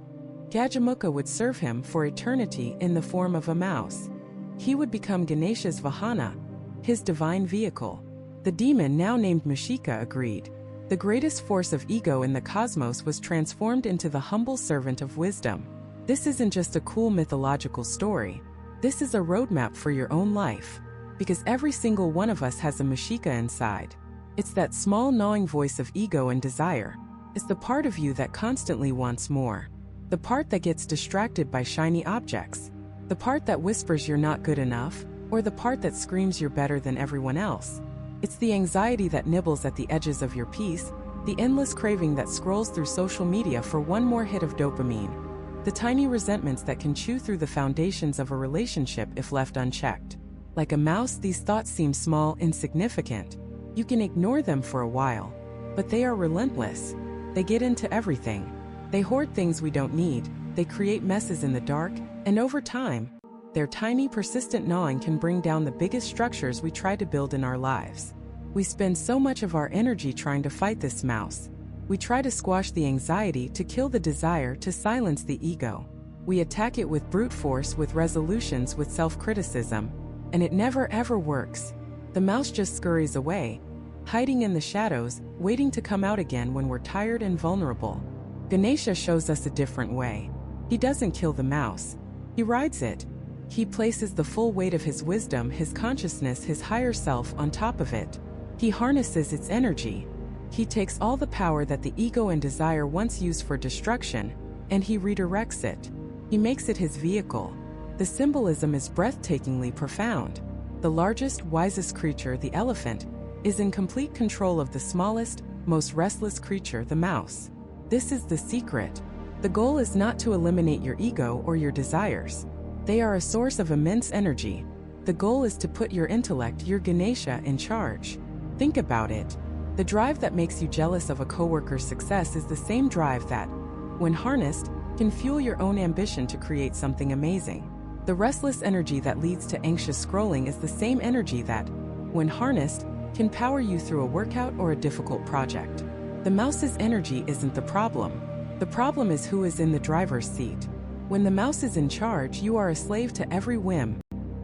Gajamukha would serve him for eternity in the form of a mouse. He would become Ganesha's Vahana, his divine vehicle. The demon, now named Mushika, agreed. The greatest force of ego in the cosmos was transformed into the humble servant of wisdom. This isn't just a cool mythological story. This is a roadmap for your own life. Because every single one of us has a Mushika inside. It's that small gnawing voice of ego and desire. It's the part of you that constantly wants more. The part that gets distracted by shiny objects. The part that whispers you're not good enough, or the part that screams you're better than everyone else. It's the anxiety that nibbles at the edges of your peace, the endless craving that scrolls through social media for one more hit of dopamine. The tiny resentments that can chew through the foundations of a relationship if left unchecked. Like a mouse, these thoughts seem small, insignificant. You can ignore them for a while, but they are relentless. They get into everything. They hoard things we don't need, they create messes in the dark, and over time, their tiny, persistent gnawing can bring down the biggest structures we try to build in our lives. We spend so much of our energy trying to fight this mouse. We try to squash the anxiety, to kill the desire, to silence the ego. We attack it with brute force, with resolutions, with self-criticism, and it never ever works. The mouse just scurries away, hiding in the shadows, waiting to come out again when we're tired and vulnerable. Ganesha shows us a different way. He doesn't kill the mouse. He rides it. He places the full weight of his wisdom, his consciousness, his higher self on top of it. He harnesses its energy. He takes all the power that the ego and desire once used for destruction, and he redirects it. He makes it his vehicle. The symbolism is breathtakingly profound. The largest, wisest creature, the elephant, is in complete control of the smallest, most restless creature, the mouse. This is the secret. The goal is not to eliminate your ego or your desires. They are a source of immense energy. The goal is to put your intellect, your Ganesha, in charge. Think about it. The drive that makes you jealous of a coworker's success is the same drive that, when harnessed, can fuel your own ambition to create something amazing. The restless energy that leads to anxious scrolling is the same energy that, when harnessed, can power you through a workout or a difficult project. The mouse's energy isn't the problem. The problem is who is in the driver's seat. When the mouse is in charge, you are a slave to every whim,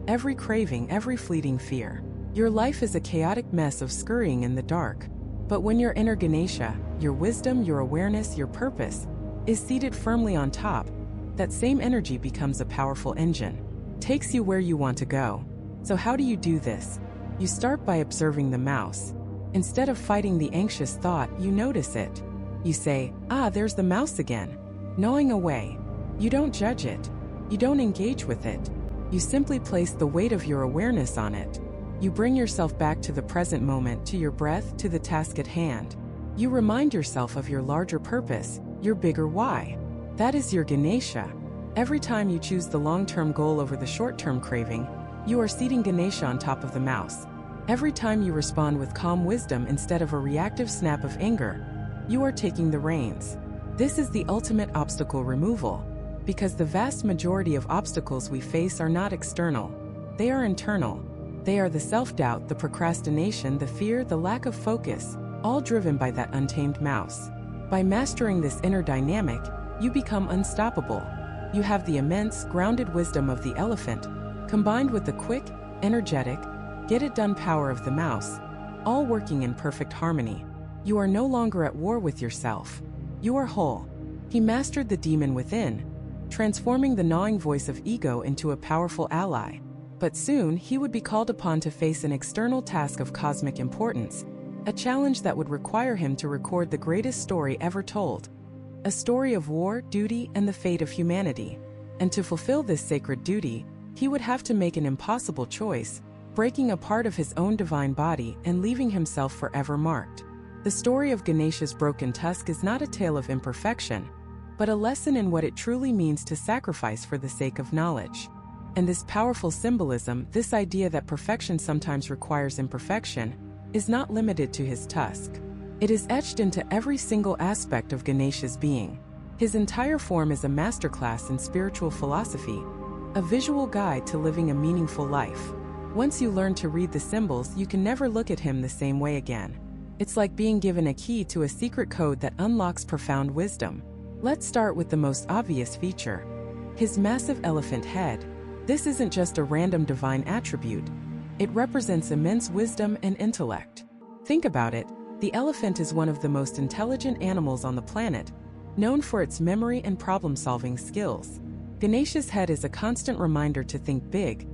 every craving, every fleeting fear. Your life is a chaotic mess of scurrying in the dark. But when your inner Ganesha, your wisdom, your awareness, your purpose, is seated firmly on top, that same energy becomes a powerful engine, takes you where you want to go. So how do you do this? You start by observing the mouse. Instead of fighting the anxious thought, you notice it. You say, "Ah, there's the mouse again," gnawing away. You don't judge it. You don't engage with it. You simply place the weight of your awareness on it. You bring yourself back to the present moment, to your breath, to the task at hand. You remind yourself of your larger purpose, your bigger why. That is your Ganesha. Every time you choose the long-term goal over the short-term craving, you are seating Ganesha on top of the mouse. Every time you respond with calm wisdom instead of a reactive snap of anger, you are taking the reins. This is the ultimate obstacle removal, because the vast majority of obstacles we face are not external. They are internal. They are the self-doubt, the procrastination, the fear, the lack of focus, all driven by that untamed mouse. By mastering this inner dynamic, you become unstoppable. You have the immense, grounded wisdom of the elephant, combined with the quick, energetic, get-it-done power of the mouse, all working in perfect harmony. You are no longer at war with yourself. You are whole. He mastered the demon within, transforming the gnawing voice of ego into a powerful ally. But soon, he would be called upon to face an external task of cosmic importance, a challenge that would require him to record the greatest story ever told, a story of war, duty, and the fate of humanity. And to fulfill this sacred duty, he would have to make an impossible choice, breaking a part of his own divine body and leaving himself forever marked. The story of Ganesha's broken tusk is not a tale of imperfection, but a lesson in what it truly means to sacrifice for the sake of knowledge. And this powerful symbolism, this idea that perfection sometimes requires imperfection, is not limited to his tusk. It is etched into every single aspect of Ganesha's being. His entire form is a masterclass in spiritual philosophy, a visual guide to living a meaningful life. Once you learn to read the symbols, you can never look at him the same way again. It's like being given a key to a secret code that unlocks profound wisdom. Let's start with the most obvious feature: his massive elephant head. This isn't just a random divine attribute. It represents immense wisdom and intellect. Think about it. The elephant is one of the most intelligent animals on the planet, known for its memory and problem-solving skills. Ganesha's head is a constant reminder to think big,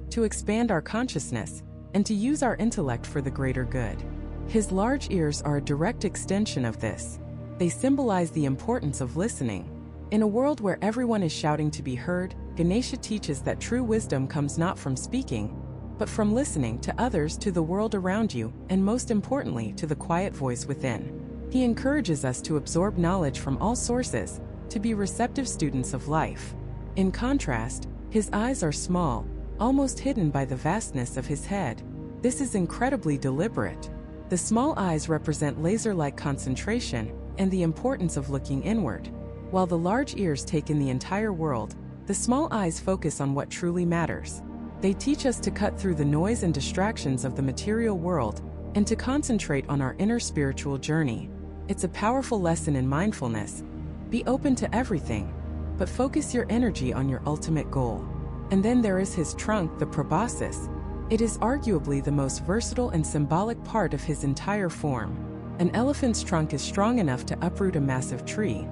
to expand our consciousness, and to use our intellect for the greater good. His large ears are a direct extension of this. They symbolize the importance of listening. In a world where everyone is shouting to be heard, Ganesha teaches that true wisdom comes not from speaking, but from listening to others, to the world around you, and most importantly, to the quiet voice within. He encourages us to absorb knowledge from all sources, to be receptive students of life. In contrast, his eyes are small, almost hidden by the vastness of his head. This is incredibly deliberate. The small eyes represent laser-like concentration and the importance of looking inward. While the large ears take in the entire world, the small eyes focus on what truly matters. They teach us to cut through the noise and distractions of the material world and to concentrate on our inner spiritual journey. It's a powerful lesson in mindfulness. Be open to everything, but focus your energy on your ultimate goal. And then there is his trunk, the proboscis. It is arguably the most versatile and symbolic part of his entire form. An elephant's trunk is strong enough to uproot a massive tree,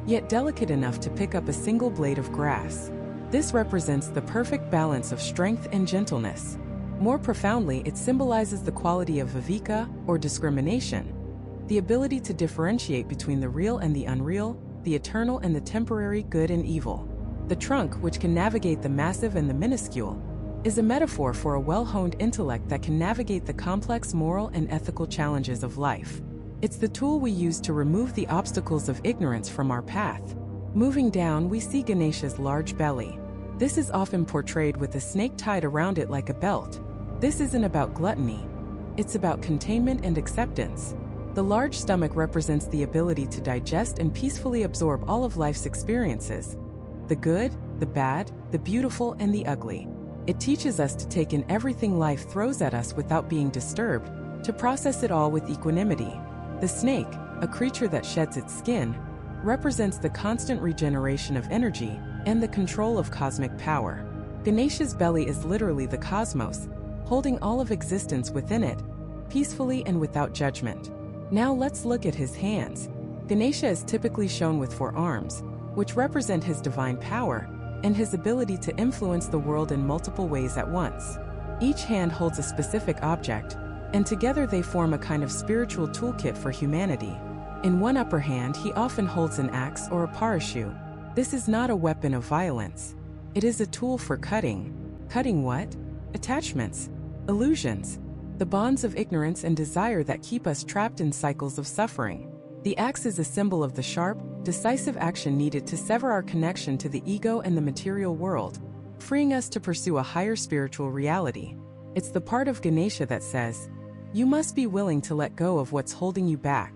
yet delicate enough to pick up a single blade of grass. This represents the perfect balance of strength and gentleness. More profoundly, it symbolizes the quality of viveka, or discrimination, the ability to differentiate between the real and the unreal, the eternal and the temporary, good and evil. The trunk, which can navigate the massive and the minuscule, is a metaphor for a well-honed intellect that can navigate the complex moral and ethical challenges of life. It's the tool we use to remove the obstacles of ignorance from our path. Moving down, we see Ganesha's large belly. This is often portrayed with a snake tied around it like a belt. This isn't about gluttony. It's about containment and acceptance. The large stomach represents the ability to digest and peacefully absorb all of life's experiences. The good, the bad, the beautiful, and the ugly. It teaches us to take in everything life throws at us without being disturbed, to process it all with equanimity. The snake, a creature that sheds its skin, represents the constant regeneration of energy and the control of cosmic power. Ganesha's belly is literally the cosmos, holding all of existence within it, peacefully and without judgment. Now let's look at his hands. Ganesha is typically shown with 4 arms, which represent his divine power and his ability to influence the world in multiple ways at once. Each hand holds a specific object, and together they form a kind of spiritual toolkit for humanity. In one upper hand, he often holds an axe or a parashu. This is not a weapon of violence. It is a tool for cutting. Cutting what? Attachments, illusions, the bonds of ignorance and desire that keep us trapped in cycles of suffering. The axe is a symbol of the sharp, decisive action needed to sever our connection to the ego and the material world, freeing us to pursue a higher spiritual reality. It's the part of Ganesha that says, you must be willing to let go of what's holding you back.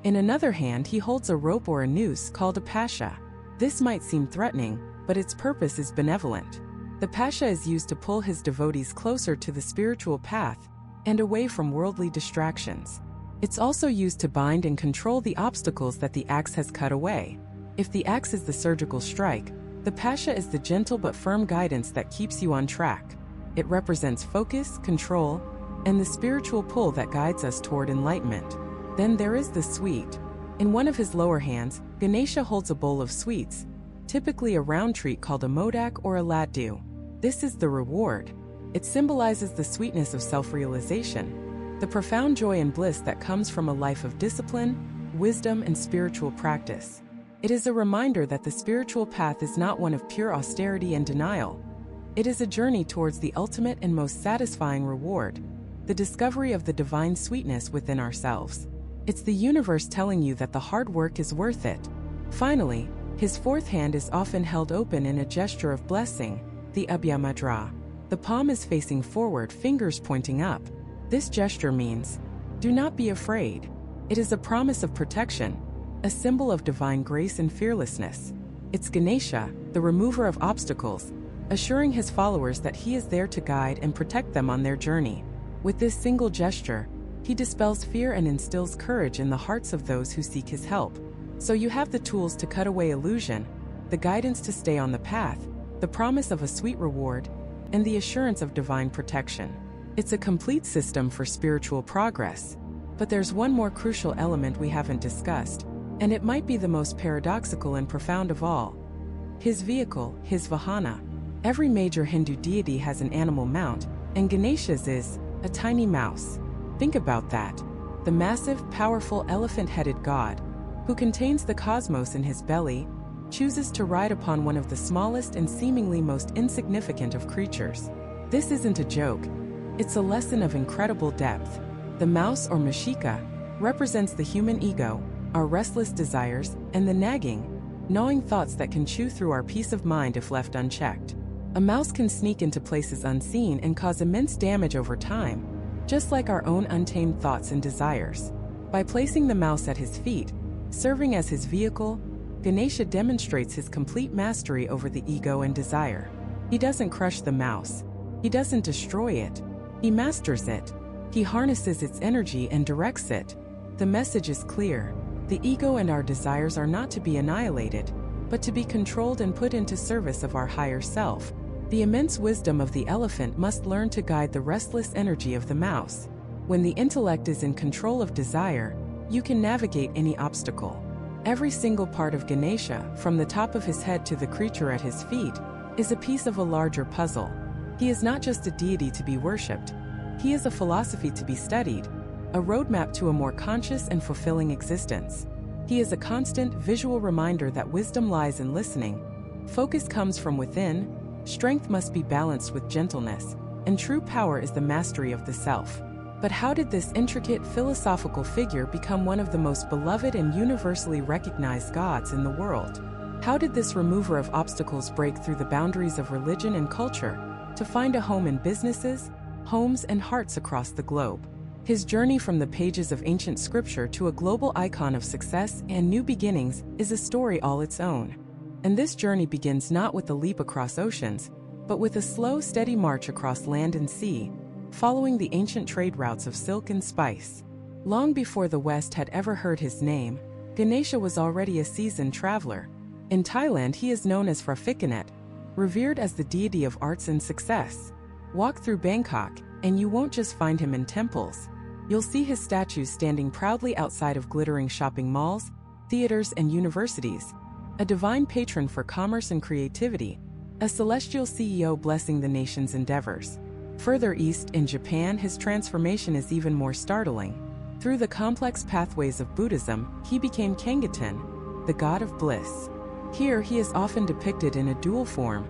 In another hand, he holds a rope or a noose called a pasha. This might seem threatening, but its purpose is benevolent. The pasha is used to pull his devotees closer to the spiritual path and away from worldly distractions. It's also used to bind and control the obstacles that the axe has cut away. If the axe is the surgical strike, the pasha is the gentle but firm guidance that keeps you on track. It represents focus, control, and the spiritual pull that guides us toward enlightenment. Then there is the sweet. In one of his lower hands, Ganesha holds a bowl of sweets, typically a round treat called a modak or a laddu. This is the reward. It symbolizes the sweetness of self-realization, the profound joy and bliss that comes from a life of discipline, wisdom, and spiritual practice. It is a reminder that the spiritual path is not one of pure austerity and denial. It is a journey towards the ultimate and most satisfying reward, the discovery of the divine sweetness within ourselves. It's the universe telling you that the hard work is worth it. Finally, his 4th hand is often held open in a gesture of blessing, the Abhya Mudra. The palm is facing forward, fingers pointing up. This gesture means, do not be afraid. It is a promise of protection, a symbol of divine grace and fearlessness. It's Ganesha, the remover of obstacles, assuring his followers that he is there to guide and protect them on their journey. With this single gesture, he dispels fear and instills courage in the hearts of those who seek his help. So you have the tools to cut away illusion, the guidance to stay on the path, the promise of a sweet reward, and the assurance of divine protection. It's a complete system for spiritual progress. But there's one more crucial element we haven't discussed, and it might be the most paradoxical and profound of all. His vehicle, his vahana. Every major Hindu deity has an animal mount, and Ganesha's is a tiny mouse. Think about that. The massive, powerful elephant-headed god, who contains the cosmos in his belly, chooses to ride upon one of the smallest and seemingly most insignificant of creatures. This isn't a joke. It's a lesson of incredible depth. The mouse, or mashika, represents the human ego, our restless desires, and the nagging, gnawing thoughts that can chew through our peace of mind if left unchecked. A mouse can sneak into places unseen and cause immense damage over time, just like our own untamed thoughts and desires. By placing the mouse at his feet, serving as his vehicle, Ganesha demonstrates his complete mastery over the ego and desire. He doesn't crush the mouse. He doesn't destroy it. He masters it. He harnesses its energy and directs it. The message is clear. The ego and our desires are not to be annihilated, but to be controlled and put into service of our higher self. The immense wisdom of the elephant must learn to guide the restless energy of the mouse. When the intellect is in control of desire, you can navigate any obstacle. Every single part of Ganesha, from the top of his head to the creature at his feet, is a piece of a larger puzzle. He is not just a deity to be worshipped. He is a philosophy to be studied, a roadmap to a more conscious and fulfilling existence. He is a constant, visual reminder that wisdom lies in listening, Focus comes from within, strength must be balanced with gentleness, and true power is the mastery of the self. But how did this intricate philosophical figure become one of the most beloved and universally recognized gods in the world? How did this remover of obstacles break through the boundaries of religion and culture to find a home in businesses, homes, and hearts across the globe? His journey from the pages of ancient scripture to a global icon of success and new beginnings is a story all its own. And this journey begins not with a leap across oceans, but with a slow, steady march across land and sea, following the ancient trade routes of silk and spice. Long before the West had ever heard his name, Ganesha was already a seasoned traveler. In Thailand, he is known as Phrafikanet, revered as the deity of arts and success. Walk through Bangkok, and you won't just find him in temples. You'll see his statues standing proudly outside of glittering shopping malls, theaters, and universities. A divine patron for commerce and creativity, a celestial CEO blessing the nation's endeavors. Further east, in Japan, his transformation is even more startling. Through the complex pathways of Buddhism, he became Kangaten, the god of bliss. Here, he is often depicted in a dual form,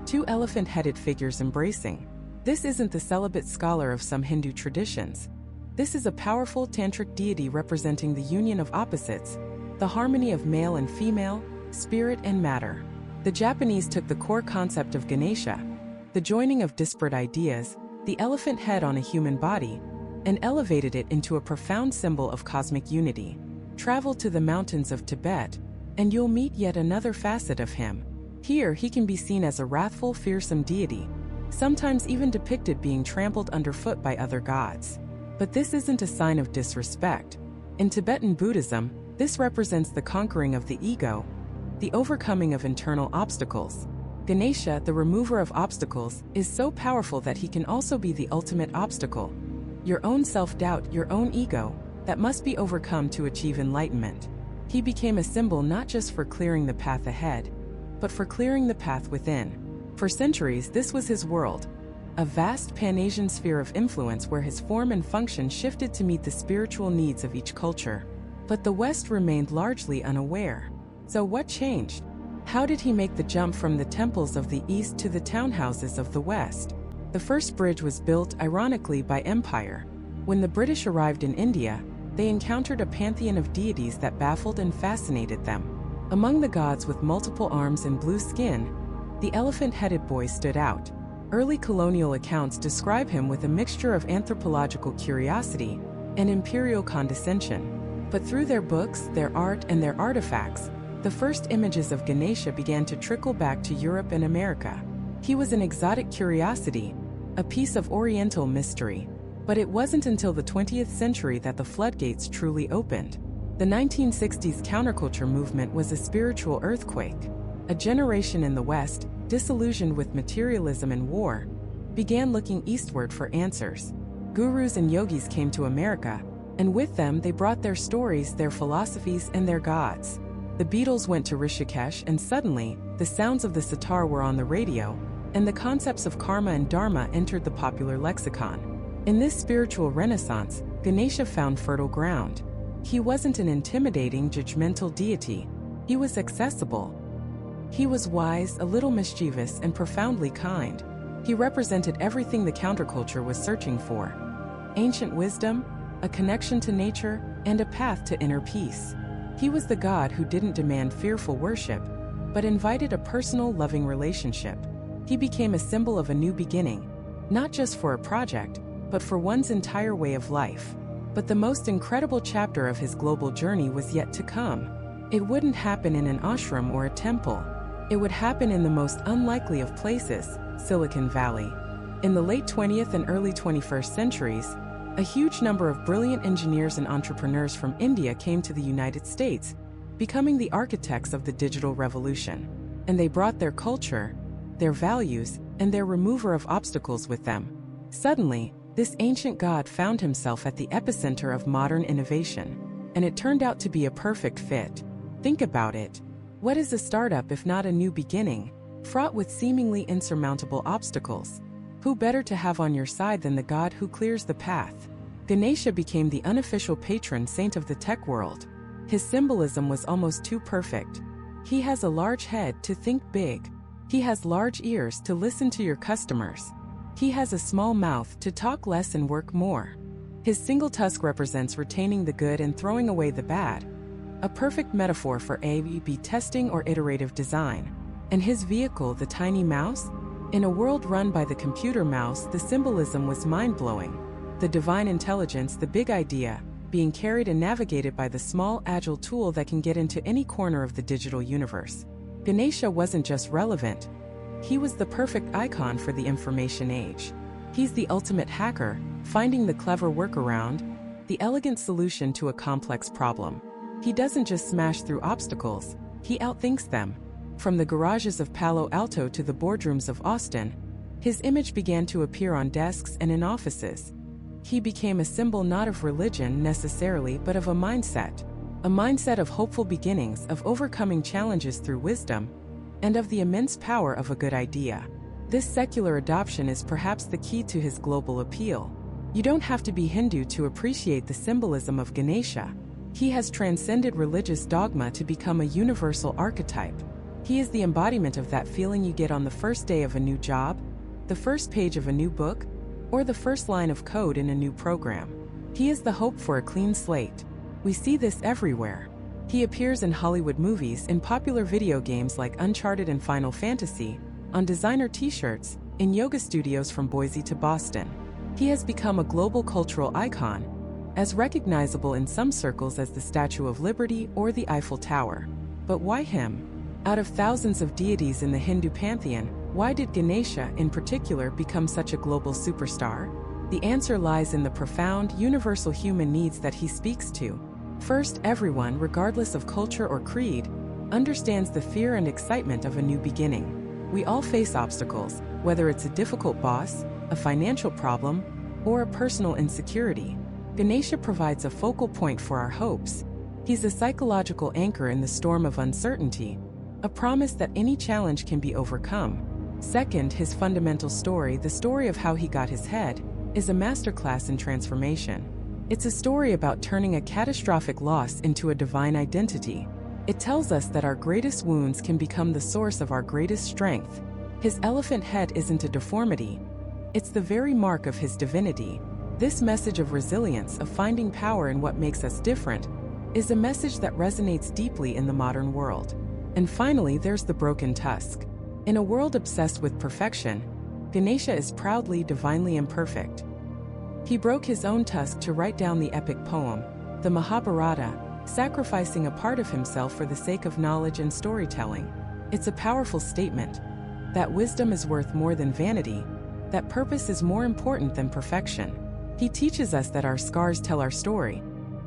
two elephant-headed figures embracing. This isn't the celibate scholar of some Hindu traditions. This is a powerful tantric deity representing the union of opposites, the harmony of male and female, spirit and matter. The Japanese took the core concept of Ganesha, the joining of disparate ideas, the elephant head on a human body, and elevated it into a profound symbol of cosmic unity. Travel to the mountains of Tibet, and you'll meet yet another facet of him. Here, he can be seen as a wrathful, fearsome deity, sometimes even depicted being trampled underfoot by other gods. But this isn't a sign of disrespect. In Tibetan Buddhism, this represents the conquering of the ego, the overcoming of internal obstacles. Ganesha, the remover of obstacles, is so powerful that he can also be the ultimate obstacle. Your own self-doubt, your own ego, that must be overcome to achieve enlightenment. He became a symbol not just for clearing the path ahead, but for clearing the path within. For centuries, this was his world, a vast Pan-Asian sphere of influence where his form and function shifted to meet the spiritual needs of each culture. But the West remained largely unaware. So what changed? How did he make the jump from the temples of the East to the townhouses of the West? The first bridge was built, ironically, by empire. When the British arrived in India, they encountered a pantheon of deities that baffled and fascinated them. Among the gods with multiple arms and blue skin, the elephant-headed boy stood out. Early colonial accounts describe him with a mixture of anthropological curiosity and imperial condescension. But through their books, their art, and their artifacts, the first images of Ganesha began to trickle back to Europe and America. He was an exotic curiosity, a piece of oriental mystery. But it wasn't until the 20th century that the floodgates truly opened. The 1960s counterculture movement was a spiritual earthquake. A generation in the West, disillusioned with materialism and war, began looking eastward for answers. Gurus and yogis came to America, and with them they brought their stories, their philosophies, and their gods. The Beatles went to Rishikesh, and suddenly, the sounds of the sitar were on the radio, and the concepts of karma and dharma entered the popular lexicon. In this spiritual renaissance, Ganesha found fertile ground. He wasn't an intimidating, judgmental deity. He was accessible. He was wise, a little mischievous, and profoundly kind. He represented everything the counterculture was searching for: ancient wisdom, a connection to nature, and a path to inner peace. He was the god who didn't demand fearful worship, but invited a personal, loving relationship. He became a symbol of a new beginning, not just for a project, but for one's entire way of life. But the most incredible chapter of his global journey was yet to come. It wouldn't happen in an ashram or a temple. It would happen in the most unlikely of places, Silicon Valley. In the late 20th and early 21st centuries, a huge number of brilliant engineers and entrepreneurs from India came to the United States, becoming the architects of the digital revolution. And they brought their culture, their values, and their remover of obstacles with them. Suddenly, this ancient god found himself at the epicenter of modern innovation. And it turned out to be a perfect fit. Think about it. What is a startup if not a new beginning, fraught with seemingly insurmountable obstacles? Who better to have on your side than the god who clears the path? Ganesha became the unofficial patron saint of the tech world. His symbolism was almost too perfect. He has a large head to think big. He has large ears to listen to your customers. He has a small mouth to talk less and work more. His single tusk represents retaining the good and throwing away the bad, a perfect metaphor for A/B testing or iterative design. And his vehicle, the tiny mouse? In a world run by the computer mouse, the symbolism was mind-blowing. The divine intelligence, the big idea, being carried and navigated by the small, agile tool that can get into any corner of the digital universe. Ganesha wasn't just relevant. He was the perfect icon for the information age. He's the ultimate hacker, finding the clever workaround, the elegant solution to a complex problem. He doesn't just smash through obstacles, he outthinks them. From the garages of Palo Alto to the boardrooms of Austin, his image began to appear on desks and in offices. He became a symbol not of religion necessarily, but of a mindset of hopeful beginnings, of overcoming challenges through wisdom, and of the immense power of a good idea. This secular adoption is perhaps the key to his global appeal. You don't have to be Hindu to appreciate the symbolism of Ganesha. He has transcended religious dogma to become a universal archetype. He is the embodiment of that feeling you get on the first day of a new job, the first page of a new book, or the first line of code in a new program. He is the hope for a clean slate. We see this everywhere. He appears in Hollywood movies, in popular video games like Uncharted and Final Fantasy, on designer t-shirts, in yoga studios from Boise to Boston. He has become a global cultural icon, as recognizable in some circles as the Statue of Liberty or the Eiffel Tower. But why him? Out of thousands of deities in the Hindu pantheon, why did Ganesha, in particular, become such a global superstar? The answer lies in the profound, universal human needs that he speaks to. First, everyone, regardless of culture or creed, understands the fear and excitement of a new beginning. We all face obstacles, whether it's a difficult boss, a financial problem, or a personal insecurity. Ganesha provides a focal point for our hopes. He's a psychological anchor in the storm of uncertainty, a promise that any challenge can be overcome. Second, his fundamental story, the story of how he got his head, is a masterclass in transformation. It's a story about turning a catastrophic loss into a divine identity. It tells us that our greatest wounds can become the source of our greatest strength. His elephant head isn't a deformity. It's the very mark of his divinity. This message of resilience, of finding power in what makes us different, is a message that resonates deeply in the modern world. And finally, there's the broken tusk. In a world obsessed with perfection, Ganesha is proudly, divinely imperfect. He broke his own tusk to write down the epic poem, the Mahabharata, sacrificing a part of himself for the sake of knowledge and storytelling. It's a powerful statement that wisdom is worth more than vanity, that purpose is more important than perfection. He teaches us that our scars tell our story,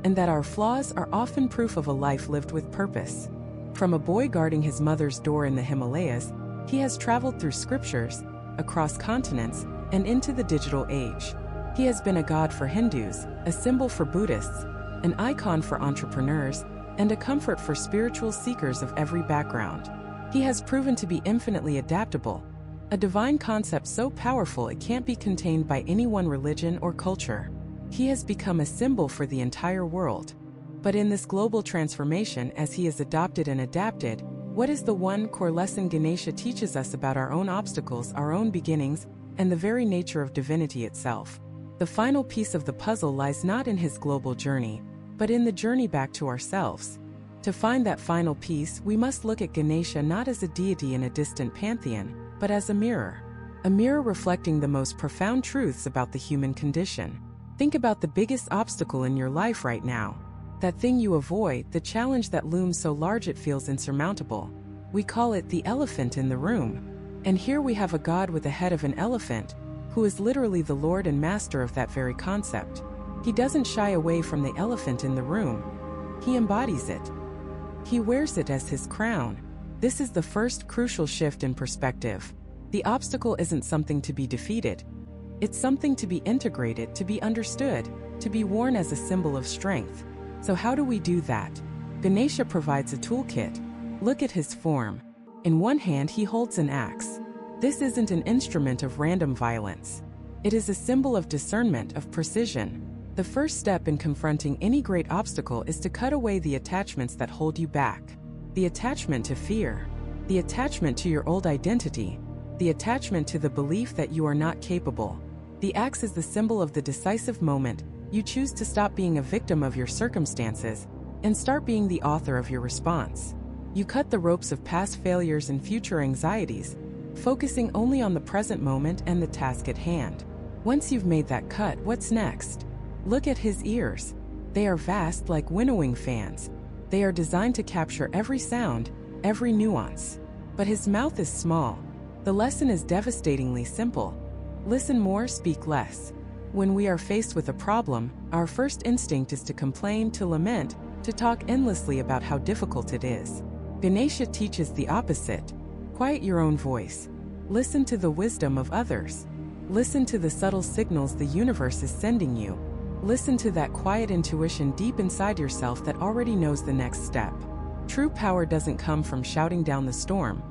and that our flaws are often proof of a life lived with purpose. From a boy guarding his mother's door in the Himalayas, he has traveled through scriptures, across continents, and into the digital age. He has been a god for Hindus, a symbol for Buddhists, an icon for entrepreneurs, and a comfort for spiritual seekers of every background. He has proven to be infinitely adaptable, a divine concept so powerful it can't be contained by any one religion or culture. He has become a symbol for the entire world. But in this global transformation, as he is adopted and adapted, what is the one core lesson Ganesha teaches us about our own obstacles, our own beginnings, and the very nature of divinity itself? The final piece of the puzzle lies not in his global journey, but in the journey back to ourselves. To find that final piece, we must look at Ganesha not as a deity in a distant pantheon, but as a mirror reflecting the most profound truths about the human condition. Think about the biggest obstacle in your life right now. That thing you avoid, the challenge that looms so large it feels insurmountable. We call it the elephant in the room. And here we have a god with the head of an elephant, who is literally the lord and master of that very concept. He doesn't shy away from the elephant in the room. He embodies it. He wears it as his crown. This is the first crucial shift in perspective. The obstacle isn't something to be defeated. It's something to be integrated, to be understood, to be worn as a symbol of strength. So how do we do that? Ganesha provides a toolkit. Look at his form. In one hand he holds an axe. This isn't an instrument of random violence. It is a symbol of discernment, of precision. The first step in confronting any great obstacle is to cut away the attachments that hold you back. the attachment to fear, the attachment to your old identity, the attachment to the belief that you are not capable. The axe is the symbol of the decisive moment. You choose to stop being a victim of your circumstances and start being the author of your response. You cut the ropes of past failures and future anxieties, focusing only on the present moment and the task at hand. Once you've made that cut, what's next? Look at his ears. They are vast like winnowing fans. They are designed to capture every sound, every nuance. But his mouth is small. The lesson is devastatingly simple. Listen more, speak less. When we are faced with a problem, our first instinct is to complain, to lament, to talk endlessly about how difficult it is. Ganesha teaches the opposite. Quiet your own voice. Listen to the wisdom of others. Listen to the subtle signals the universe is sending you. Listen to that quiet intuition deep inside yourself that already knows the next step. True power doesn't come from shouting down the storm.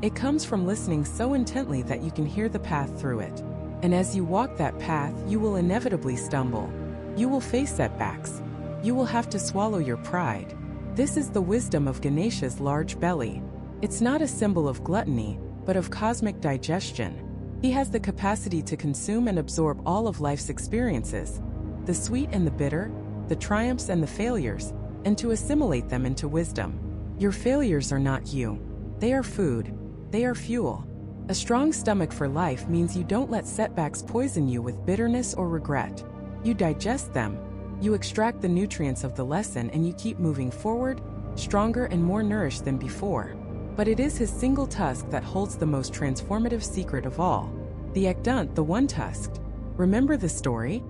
It comes from listening so intently that you can hear the path through it. And as you walk that path, you will inevitably stumble. You will face setbacks. You will have to swallow your pride. This is the wisdom of Ganesha's large belly. It's not a symbol of gluttony, but of cosmic digestion. He has the capacity to consume and absorb all of life's experiences, the sweet and the bitter, the triumphs and the failures, and to assimilate them into wisdom. Your failures are not you. They are food. They are fuel. A strong stomach for life means you don't let setbacks poison you with bitterness or regret. You digest them. You extract the nutrients of the lesson and you keep moving forward, stronger and more nourished than before. But it is his single tusk that holds the most transformative secret of all. The ekdunt, the one-tusked. Remember the story?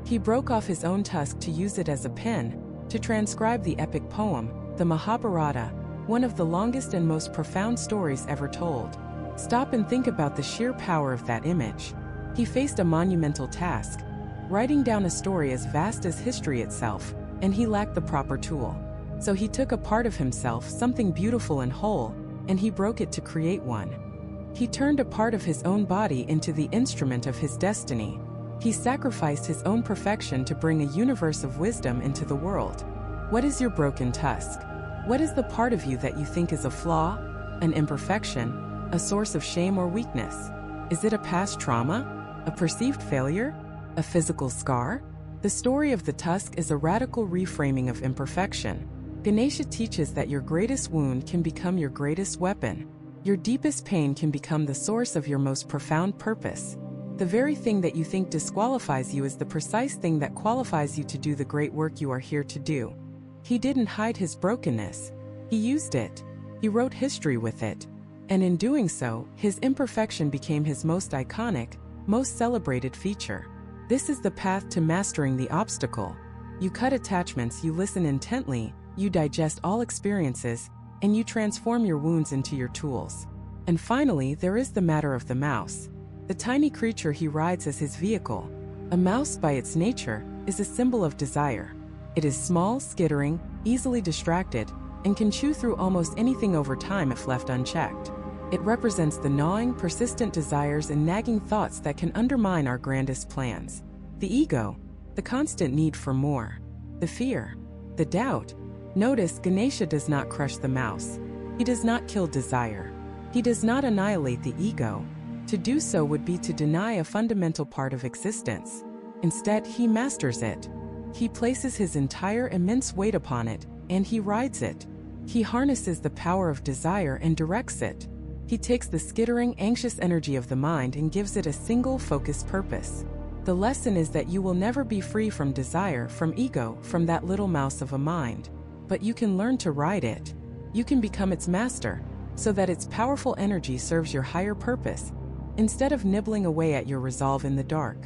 He broke off his own tusk to use it as a pen, to transcribe the epic poem, the Mahabharata, one of the longest and most profound stories ever told. Stop and think about the sheer power of that image. He faced a monumental task, writing down a story as vast as history itself, and he lacked the proper tool. So he took a part of himself, something beautiful and whole, and he broke it to create one. He turned a part of his own body into the instrument of his destiny. He sacrificed his own perfection to bring a universe of wisdom into the world. What is your broken tusk? What is the part of you that you think is a flaw, an imperfection, a source of shame or weakness? Is it a past trauma? A perceived failure? A physical scar? The story of the tusk is a radical reframing of imperfection. Ganesha teaches that your greatest wound can become your greatest weapon. Your deepest pain can become the source of your most profound purpose. The very thing that you think disqualifies you is the precise thing that qualifies you to do the great work you are here to do. He didn't hide his brokenness. He used it. He wrote history with it. And in doing so, his imperfection became his most iconic, most celebrated feature. This is the path to mastering the obstacle. You cut attachments, you listen intently, you digest all experiences, and you transform your wounds into your tools. And finally, there is the matter of the mouse. The tiny creature he rides as his vehicle. A mouse, by its nature, is a symbol of desire. It is small, skittering, easily distracted, and can chew through almost anything over time if left unchecked. It represents the gnawing, persistent desires and nagging thoughts that can undermine our grandest plans. The ego, the constant need for more. The fear, the doubt. Notice, Ganesha does not crush the mouse. He does not kill desire. He does not annihilate the ego. To do so would be to deny a fundamental part of existence. Instead, he masters it. He places his entire immense weight upon it, and he rides it. He harnesses the power of desire and directs it. He takes the skittering, anxious energy of the mind and gives it a single, focused purpose. The lesson is that you will never be free from desire, from ego, from that little mouse of a mind. But you can learn to ride it. You can become its master, so that its powerful energy serves your higher purpose, instead of nibbling away at your resolve in the dark.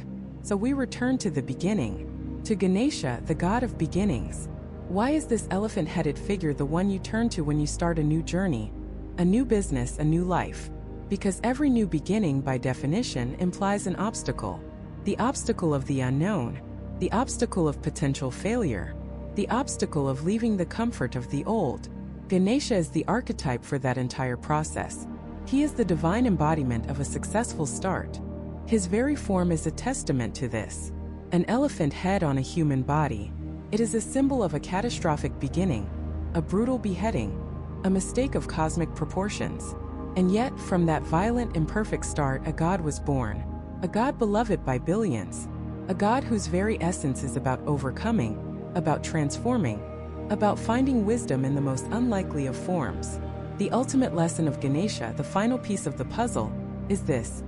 So we return to the beginning, to Ganesha, the god of beginnings. Why is this elephant-headed figure the one you turn to when you start a new journey, a new business, a new life? Because every new beginning, by definition, implies an obstacle. The obstacle of the unknown, the obstacle of potential failure, the obstacle of leaving the comfort of the old. Ganesha is the archetype for that entire process. He is the divine embodiment of a successful start. His very form is a testament to this. An elephant head on a human body. It is a symbol of a catastrophic beginning, a brutal beheading, a mistake of cosmic proportions. And yet, from that violent, imperfect start, a God was born, a God beloved by billions, a God whose very essence is about overcoming, about transforming, about finding wisdom in the most unlikely of forms. The ultimate lesson of Ganesha, the final piece of the puzzle, is this: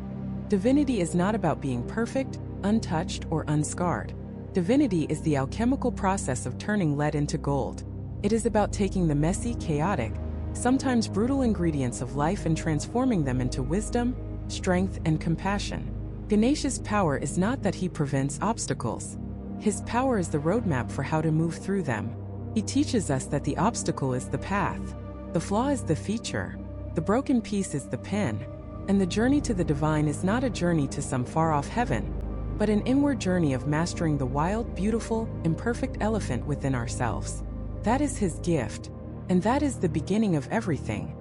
divinity is not about being perfect, untouched, or unscarred. Divinity is the alchemical process of turning lead into gold. It is about taking the messy, chaotic, sometimes brutal ingredients of life and transforming them into wisdom, strength, and compassion. Ganesha's power is not that he prevents obstacles. His power is the roadmap for how to move through them. He teaches us that the obstacle is the path, the flaw is the feature, the broken piece is the pen, and the journey to the divine is not a journey to some far-off heaven, but an inward journey of mastering the wild, beautiful, imperfect elephant within ourselves. That is his gift, and that is the beginning of everything.